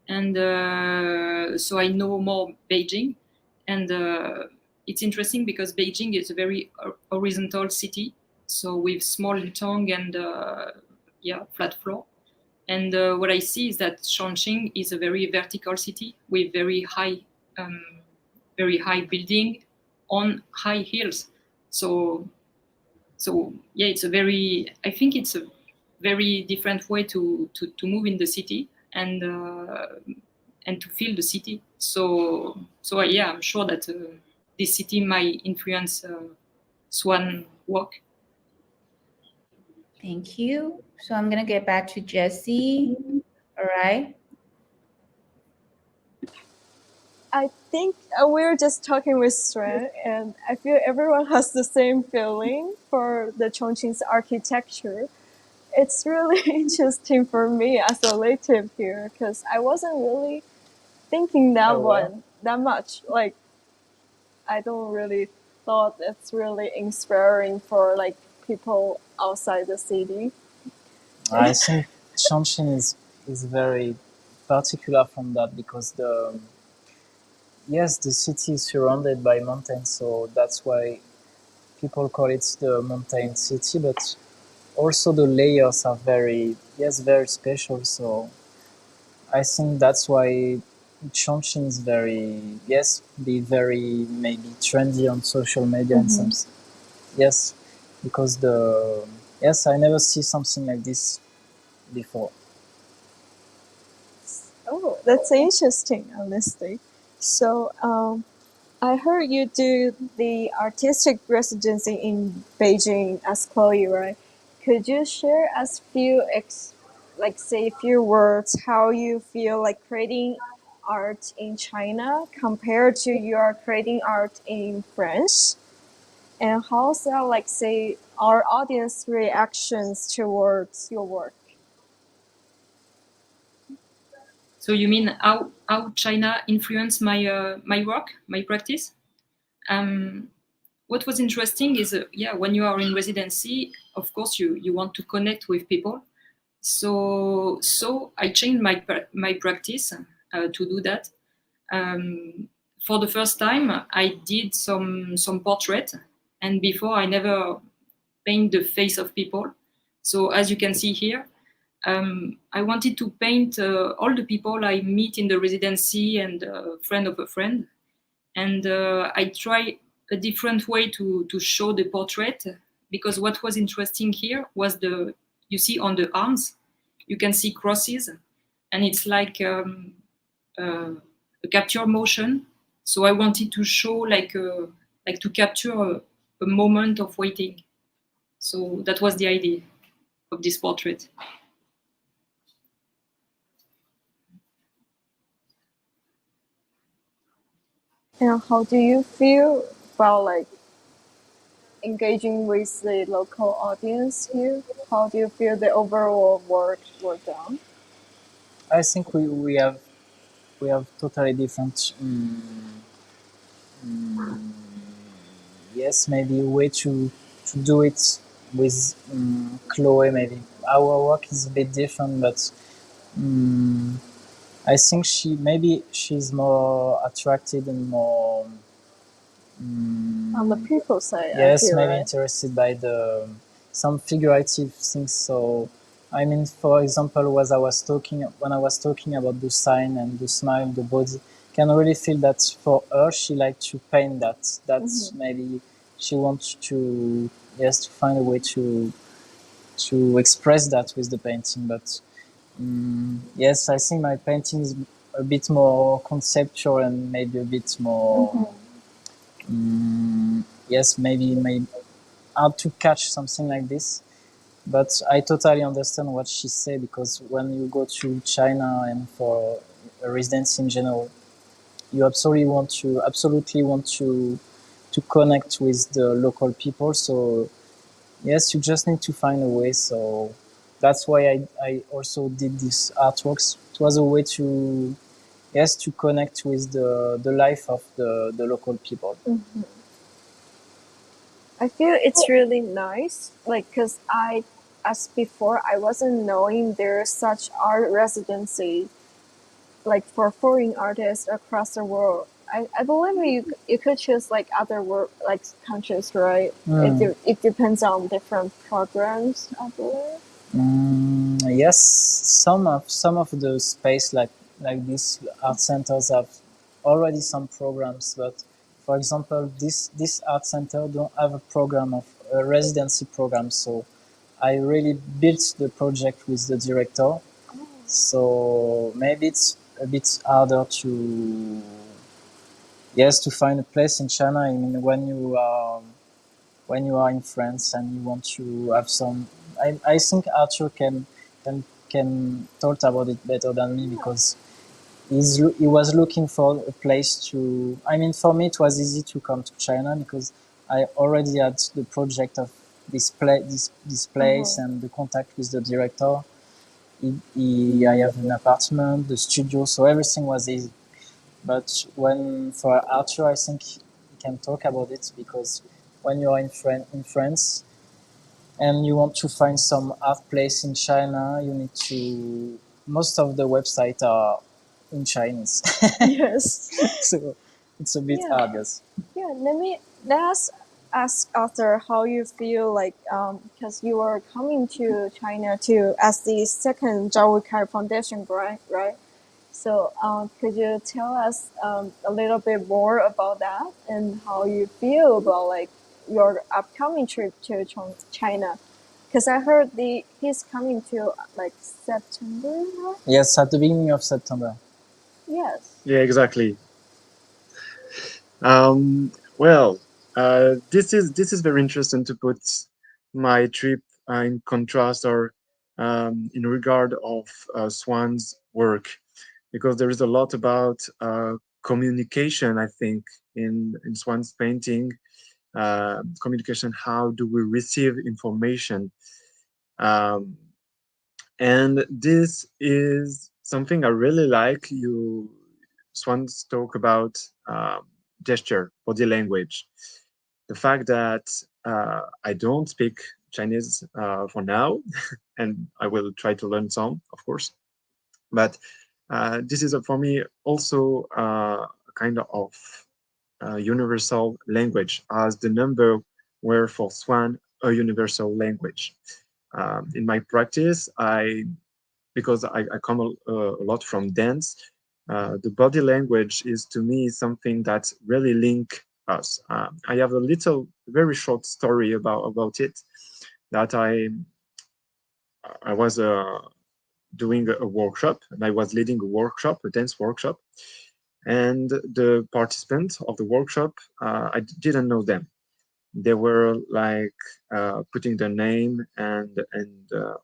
and so I know more Beijing. And it's interesting because Beijing is a very horizontal city, so with small tongue and flat floor. And what I see is that Chongqing is a very vertical city with um, very high building on high hills. So yeah, I think it's a very different way to move in the city and to feel the city. So yeah, I'm sure that this city might influence Swan work. Thank you. So I'm gonna get back to Jessie. All right. I think we're just talking with Swan, and I feel everyone has the same feeling for the Chongqing's architecture. It's really interesting for me as a native here because I wasn't really thinking that much. Like, I don't really thought it's really inspiring for like people outside the city. I think Chongqing is very particular from that because the city is surrounded by mountains, so that's why people call it the mountain city. But also the layers are very special. So I think that's why Chongqing is be very maybe trendy on social media and some. Yes, because I never see something like this before. Oh, that's interesting, honestly. So, I heard you do the artistic residency in Beijing as Chloe, right? Could you share us say a few words how you feel like creating art in China compared to your creating art in France? And how's that like say our audience reactions towards your work? So you mean how China influenced my work, my practice? What was interesting is when you are in residency, of course you want to connect with people. So I changed my practice to do that. For the first time, I did some portrait, and before I never paint the face of people. So as you can see here, I wanted to paint all the people I meet in the residency and friend of a friend. And I try a different way to show the portrait because what was interesting here was you see on the arms, you can see crosses, and it's like a capture motion. So I wanted to show like to capture a moment of waiting. So that was the idea of this portrait. And how do you feel about like engaging with the local audience here? How do you feel the overall work were done? I think we have totally different maybe way to do it with Chloe. Maybe our work is a bit different, but I think she's more attracted and more. On the people side, Yes, I feel, maybe right? interested by the some figurative things. So, I mean, for example, when I was talking about the sign and the smile, the body, can really feel that for her, she likes to paint that. That's maybe she wants to, yes, to find a way to express that with the painting. But yes, I think my painting is a bit more conceptual and maybe a bit more. Yes, maybe hard to catch something like this. But I totally understand what she said, because when you go to China and for a residency in general, you absolutely want to connect with the local people. So yes, you just need to find a way. So that's why I also did these artworks. It was a way to, yes, to connect with the life of the local people. I feel it's really nice, like, because as before, I wasn't knowing there's such art residency, like for foreign artists across the world. I believe you could choose like other world like countries, right? It depends on different programs, I believe. Yes, some of the space like these art centers have already some programs, but for example, this art center don't have a program of a residency program. So I really built the project with the director. So maybe it's a bit harder to, yes, to find a place in China. I mean, when you are in France and you want to have some, I think Arthur can talk about it better than me, because he was looking for a place to. I mean, for me it was easy to come to China because I already had the project of this place and the contact with the director. I have an apartment, the studio, so everything was easy. But when for Arthur, I think he can talk about it, because when you are in France and you want to find some art place in China, you need to. Most of the websites are in Chinese. Yes. So it's a bit Yeah. hard, yes. Yeah, let us ask Arthur how you feel like because you are coming to China to as the second Zhao Kai Foundation grant, right? So could you tell us a little bit more about that and how you feel about like your upcoming trip to China? Because I heard he's coming to like September, right? Yes, at the beginning of September. Yes. Yeah, exactly. Well, this is very interesting to put my trip in contrast, or in regard of Swan's work, because there is a lot about communication, I think, in Swan's painting. Communication, how do we receive information? Um, and this is something I really like. Swan's talk about gesture, body language. The fact that I don't speak Chinese for now, and I will try to learn some, of course. But this is for me also a kind of universal language, as the number were for Swan a universal language. In my practice, because I come a lot from dance, the body language is to me something that really link us. I have a little, very short story about it, that I was doing a workshop, and I was leading a workshop, a dance workshop, and the participants of the workshop, I didn't know them. They were like putting their name and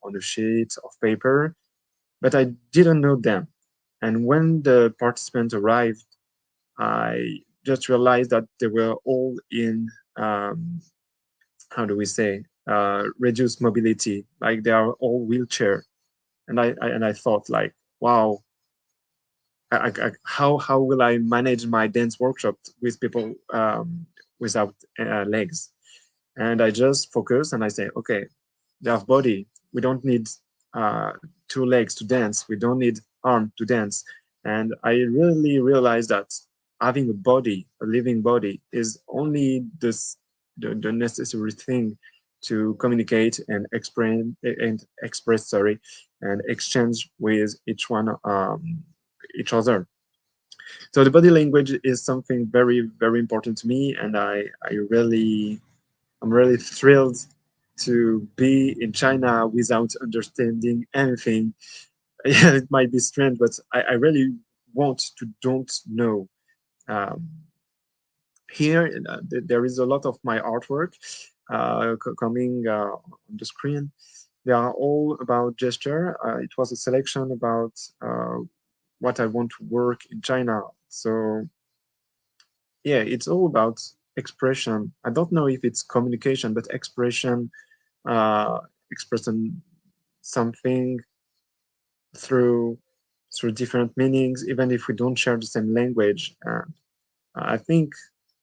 on a sheet of paper, but I didn't know them. And when the participants arrived, I just realized that they were all in, how do we say, reduced mobility, like they are all wheelchair. And I thought like, wow, how will I manage my dance workshop with people without legs? And I just focus and I say, okay, they have body. We don't need uh, two legs to dance. We don't need arm to dance. And I really realized that having a body, a living body, is only the necessary thing to communicate and express, sorry, and exchange with each other. So the body language is something very, very important to me, and I'm really thrilled to be in China without understanding anything. Yeah, it might be strange, but I really want to don't know. Um, Here, there is a lot of my artwork coming on the screen. They are all about gesture. It was a selection about what I want to work in China. So yeah, it's all about expression. I don't know if it's communication, but expression, uh, expressing something through different meanings, even if we don't share the same language. I think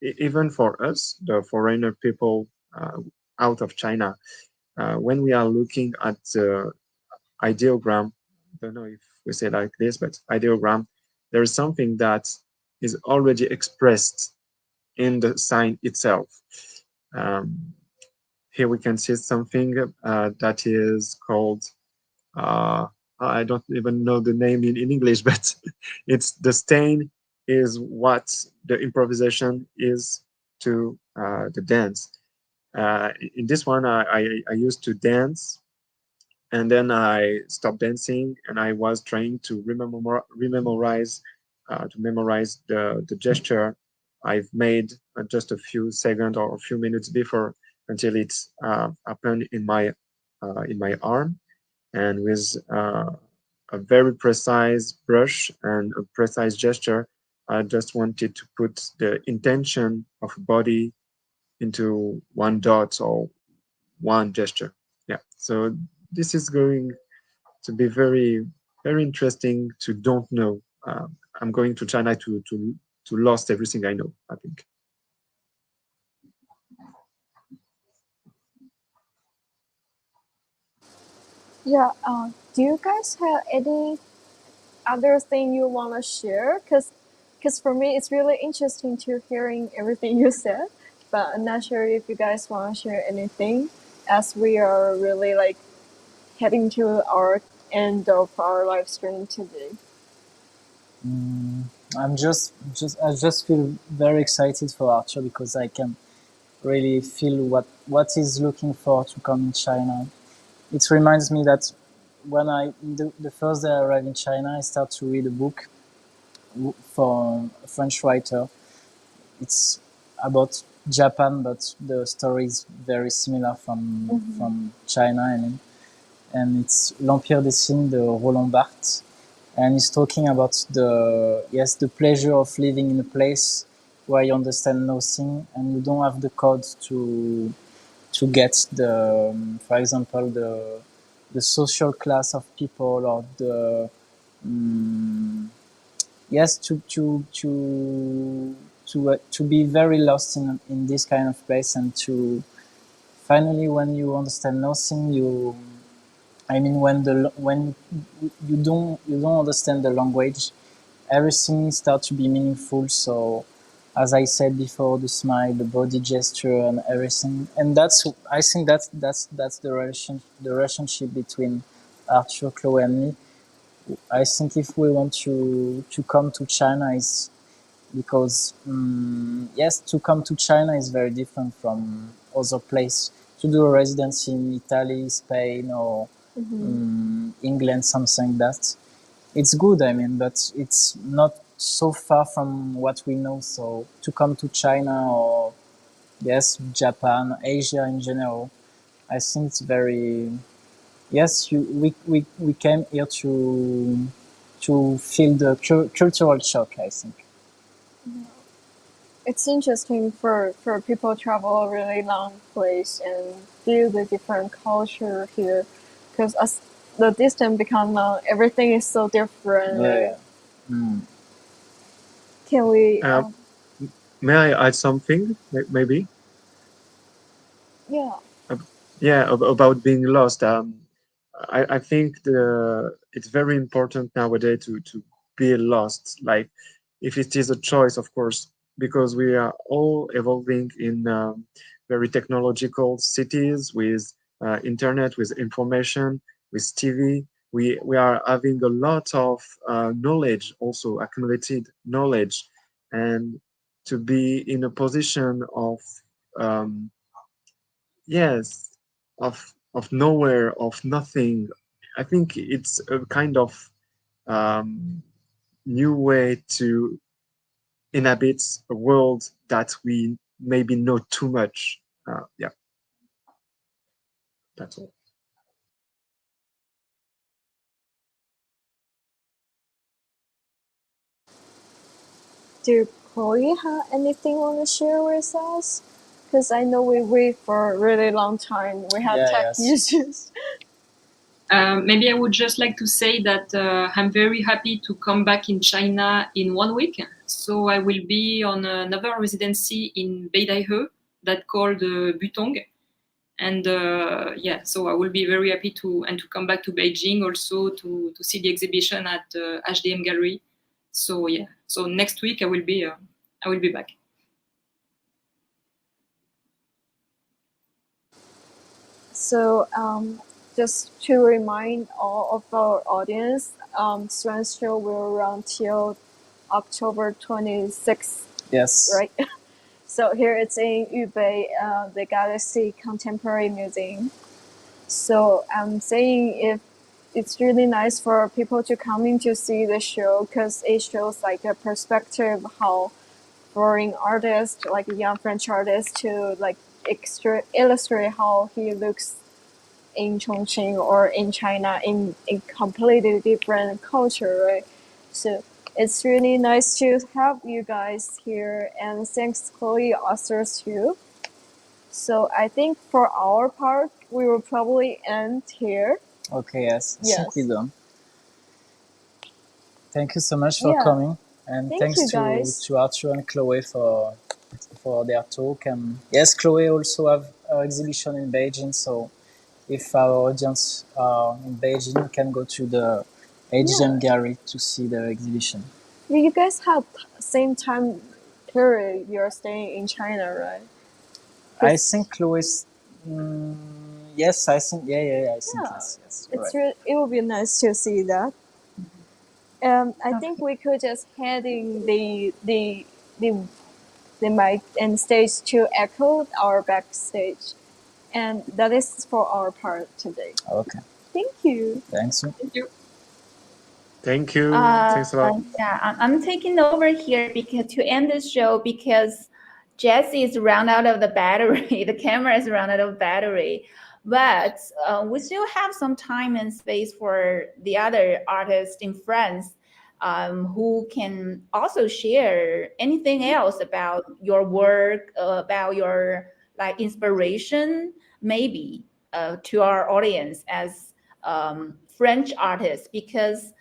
even for us, the foreigner people out of China, when we are looking at the ideogram, I don't know if we say like this, but ideogram, there is something that is already expressed in the sign itself. Um, Here we can see something that is called, uh, I don't even know the name in English, but it's the stain is what the improvisation is to the dance. In this one, I used to dance, and then I stopped dancing, and I was trying to memorize the gesture I've made just a few seconds or a few minutes before, until it's happened in my arm, and with a very precise brush and a precise gesture, I just wanted to put the intention of a body into one dot or one gesture. Yeah, so this is going to be very, very interesting to don't know. I'm going to China to lost everything I know, I think. Yeah. Do you guys have any other thing you want to share? Cause for me, it's really interesting to hearing everything you said. But I'm not sure if you guys want to share anything, as we are really like heading to our end of our live stream today. I'm I just feel very excited for Archer because I can really feel what he's looking for to come in China. It reminds me that when the first day I arrived in China, I start to read a book from a French writer. It's about Japan, but the story is very similar from China. I mean, and it's L'Empire des Signes de Roland Barthes, and he's talking about the pleasure of living in a place where you understand nothing and you don't have the code to get for example, the social class of people, or the yes, to be very lost in this kind of place, and to finally, when you understand nothing, I mean, when you don't understand the language, everything starts to be meaningful. So, as I said before, the smile, the body gesture, and everything, and I think that's the relationship between Arthur, Chloe, and me. I think if we want to come to China, is because yes, to come to China is very different from other places. To do a residency in Italy, Spain, or England, something like that, it's good. I mean, but it's not so far from what we know. So to come to China, or yes, Japan, Asia in general, I think it's very yes. We came here to feel the cultural shock, I think. It's interesting for people travel a really long place and feel the different culture here, because as the distance become long, everything is so different. Yeah, Right? yeah. Mm. Can we? May I add something, maybe? Yeah. Yeah, about being lost. I think it's very important nowadays be lost. Like if it is a choice, of course, because we are all evolving in very technological cities with internet, with information, with TV. We are having a lot of knowledge, also accumulated knowledge, and to be in a position of um, yes, of nowhere, of nothing. I think it's a kind of um, new way to inhabit a world that we maybe know too much. Yeah, that's all. Do Chloe have anything you want to share with us? Because I know we wait for a really long time. We have tech issues. Maybe I would just like to say that I'm very happy to come back in China in 1 week. So I will be on another residency in Beidaihe that called Butong. And yeah, so I will be very happy to come back to Beijing also to see the exhibition at HDM Gallery. So yeah, so next week I will be back. So just to remind all of our audience, Swan's show will run till October 26th. Yes. Right. So here it's in Yubei, the Galaxy Contemporary Museum. So I'm saying if it's really nice for people to come in to see the show because it shows like a perspective how foreign artist, like a young French artist, to like illustrate how he looks in Chongqing or in China in a completely different culture, right? So it's really nice to have you guys here, and thanks Chloe authors too. So I think for our part, we will probably end here. Okay, yes. I think Yes. we're done. Thank you so much for coming, and Thank you, thanks guys. to Arthur and Chloe for their talk. And yes, Chloe also have an exhibition in Beijing, so if our audience are in Beijing, you can go to the HDM Gallery to see the exhibition. You guys have same time period you're staying in China, right? I think Chloe's. Yes, I think. Yeah. I think yes. It would be nice to see that. I think we could just heading the mic and stage to echo our backstage, and that is for our part today. Okay. Thank you. Thanks. Thank you. Thank you. Thanks a lot. Yeah, I'm taking over here because to end this show because Jesse is run out of the battery. The camera is run out of battery. But we still have some time and space for the other artists in France who can also share anything else about your work, about your like inspiration, maybe to our audience as French artists, because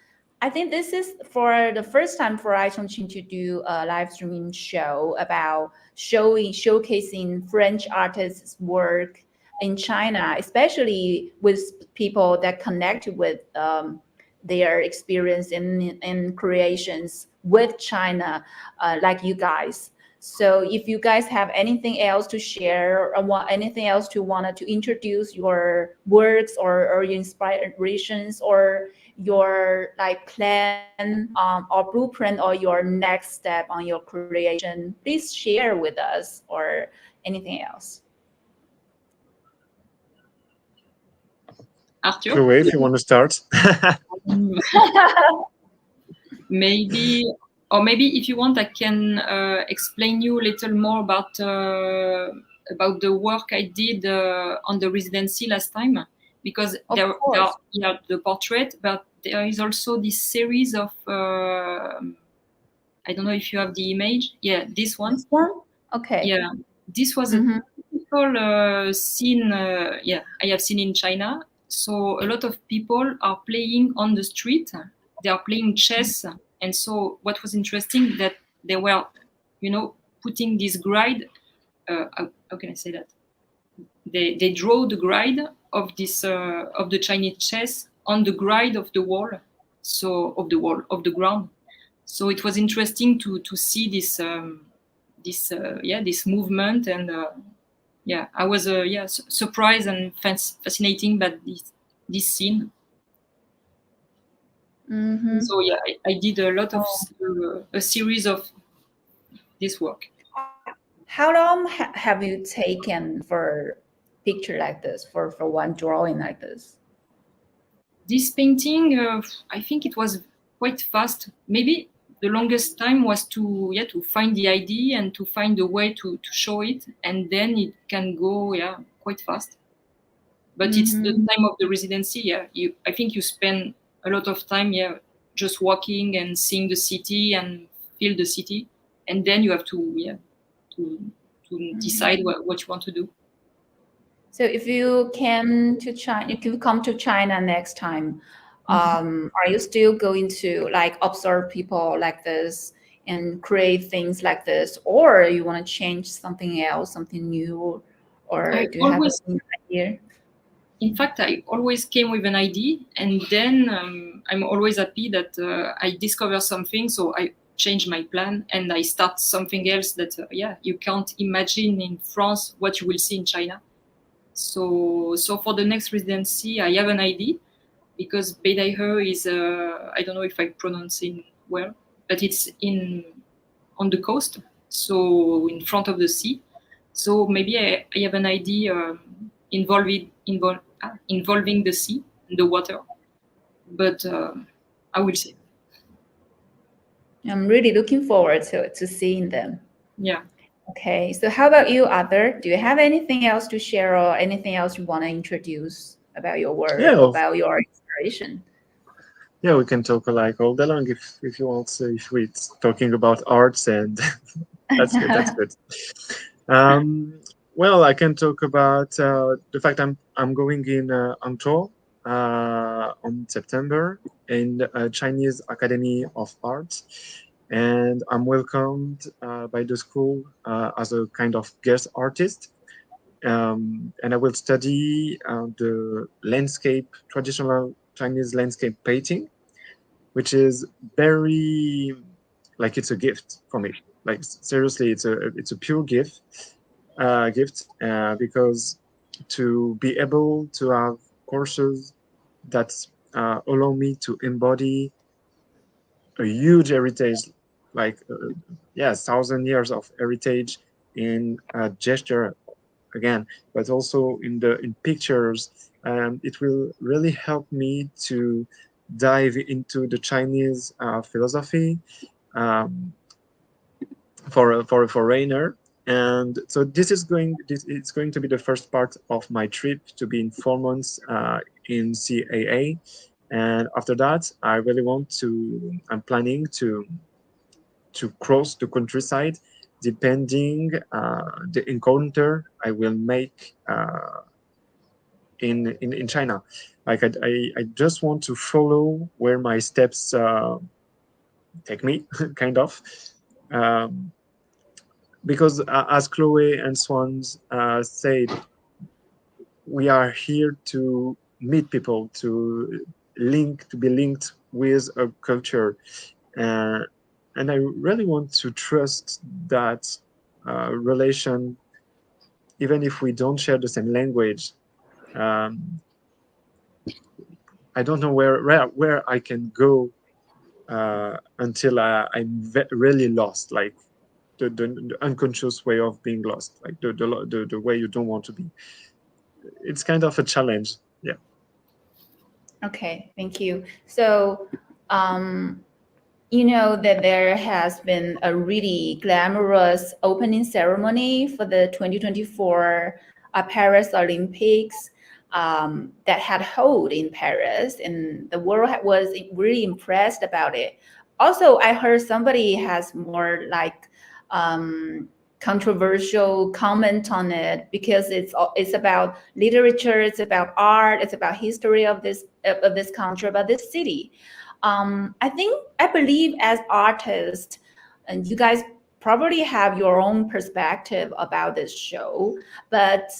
I think this is for the first time for iChongqing to do a live streaming show about showcasing French artists' work in China, especially with people that connect with their experience in creations with China, like you guys. So if you guys have anything else to share or want anything else to wanted to introduce your works or your inspirations or your like plan or blueprint or your next step on your creation, please share with us or anything else. Arthur? Chloe, if you want to start. Maybe if you want, I can explain you a little more about the work I did on the residency last time, because there are the portrait, but there is also this series of I don't know if you have the image. Yeah, this one. This one? Okay. Yeah, this was a typical scene. Yeah, I have seen in China. So a lot of people are playing on the street. They are playing chess, and so what was interesting that they were, putting this grid. How can I say that? They draw the grid of this of the Chinese chess on the grid of the wall, so of the ground. So it was interesting to see this this movement, and I was surprised and fascinating by this scene. Mm-hmm. So I did a lot of a series of this work. How long have you taken for picture like this, for one drawing like this? This painting, I think it was quite fast. Maybe the longest time was to find the idea and to find a way to show it, and then it can go quite fast. But it's the time of the residency. I think you spend a lot of time just walking and seeing the city and feel the city, and then you have to decide what you want to do. So if you came to China, if you come to China next time, are you still going to like observe people like this and create things like this, or you want to change something else, something new, or do you have an idea? In fact, I always came with an idea, and then I'm always happy that I discover something, so I change my plan and I start something else that you can't imagine in France what you will see in China. So for the next residency, I have an idea, because Beidaihe is I don't know if I pronounce it well, but it's on the coast, so in front of the sea. So maybe I have an idea involving the sea and the water, but I will see. I'm really looking forward to seeing them. Yeah. Okay, so how about you, Arthur? Do you have anything else to share or anything else you want to introduce about your work, about your inspiration? Yeah, we can talk like all day long if you want. So if we're talking about arts, and that's good. That's good. Well, I can talk about the fact I'm going in Hangzhou on September in a Chinese Academy of Arts, and I'm welcomed by the school as a kind of guest artist. And I will study the traditional Chinese landscape painting, which is very like it's a gift for me. Like seriously, it's a pure gift, because to be able to have courses that allow me to embody a huge heritage, like 1,000 years of heritage in gesture again, but also in pictures. It will really help me to dive into the Chinese philosophy for a foreigner. And so it's going to be the first part of my trip to be in 4 months in CAA. And after that, I'm planning to cross the countryside, depending the encounter I will make in China. Like I just want to follow where my steps take me, kind of. Because as Chloe and Swans said, we are here to meet people, to be linked with a culture. And I really want to trust that relation, even if we don't share the same language. I don't know where I can go until I'm really lost, like the unconscious way of being lost, like the way you don't want to be. It's kind of a challenge. Yeah. Okay, thank you. So, you know that there has been a really glamorous opening ceremony for the 2024 Paris Olympics that had held in Paris, and the world was really impressed about it. Also, I heard somebody has more like controversial comment on it, because it's about literature, it's about art, it's about history of this country, about this city. I believe as artists, and you guys probably have your own perspective about this show, but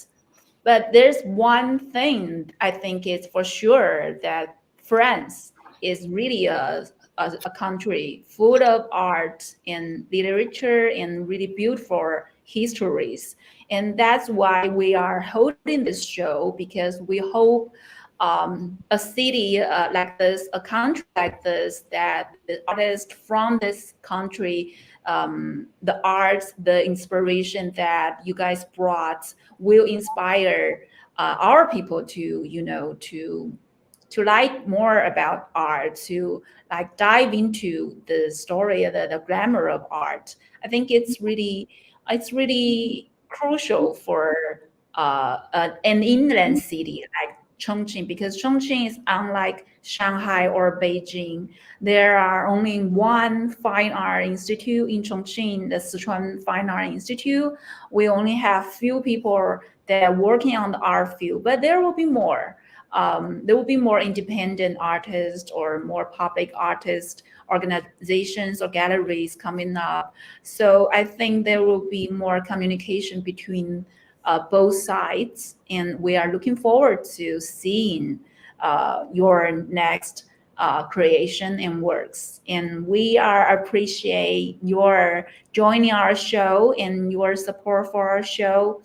there's one thing I think is for sure, that France is really a a country full of art and literature and really beautiful histories. And that's why we are holding this show, because we hope a city like this, a country like this, that the artists from this country, the arts, the inspiration that you guys brought will inspire our people to, to like more about art, to like dive into the story, the glamour of art. I think it's really crucial for an inland city like Chongqing, because Chongqing is unlike Shanghai or Beijing. There are only one fine art institute in Chongqing, the Sichuan Fine Art Institute. We only have few people that are working on the art field, but there will be more. There will be more independent artists or more public artist organizations or galleries coming up. So I think there will be more communication between both sides, and we are looking forward to seeing your next creation and works. And we are appreciate your joining our show and your support for our show.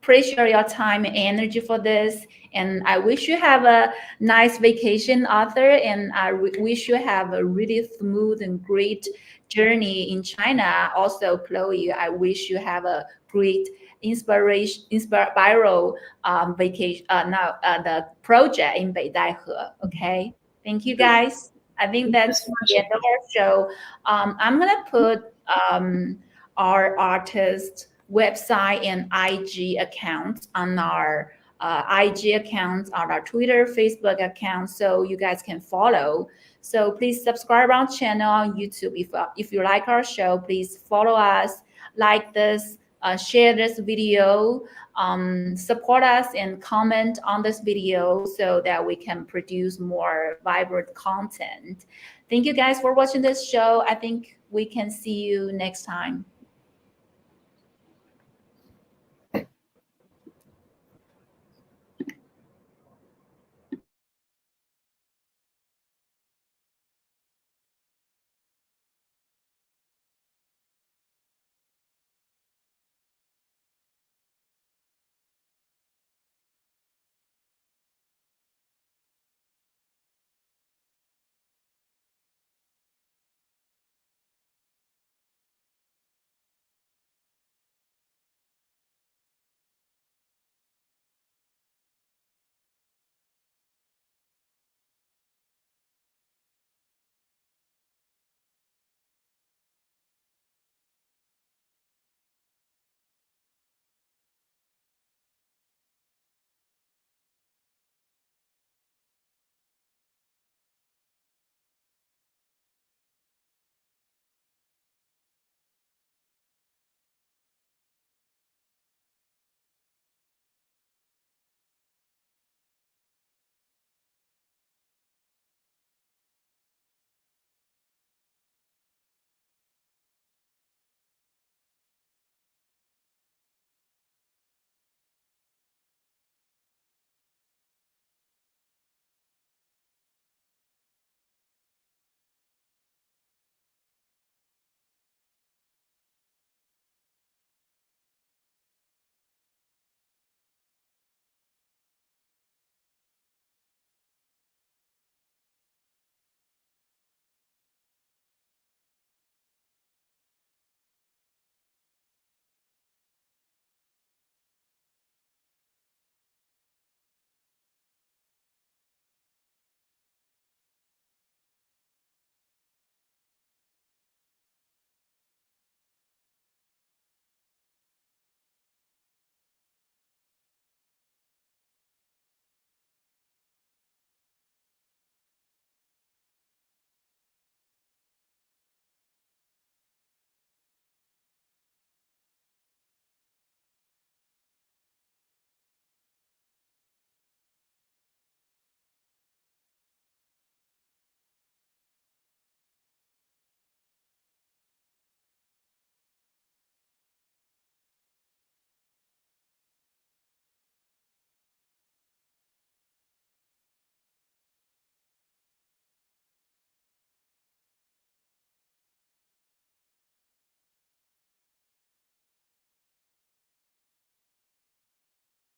Appreciate your time and energy for this. And I wish you have a nice vacation, Arthur. And I wish you have a really smooth and great journey in China. Also, Chloe, I wish you have a great viral vacation. Now the project in Beidaihe. Okay, thank you guys. I think that's the end of our show. I'm gonna put our artist website and IG accounts on our IG accounts, on our Twitter, Facebook accounts, so you guys can follow. So please subscribe our channel on YouTube. If you like our show, please follow us, like this, share this video, support us and comment on this video so that we can produce more vibrant content. Thank you guys for watching this show. I think we can see you next time.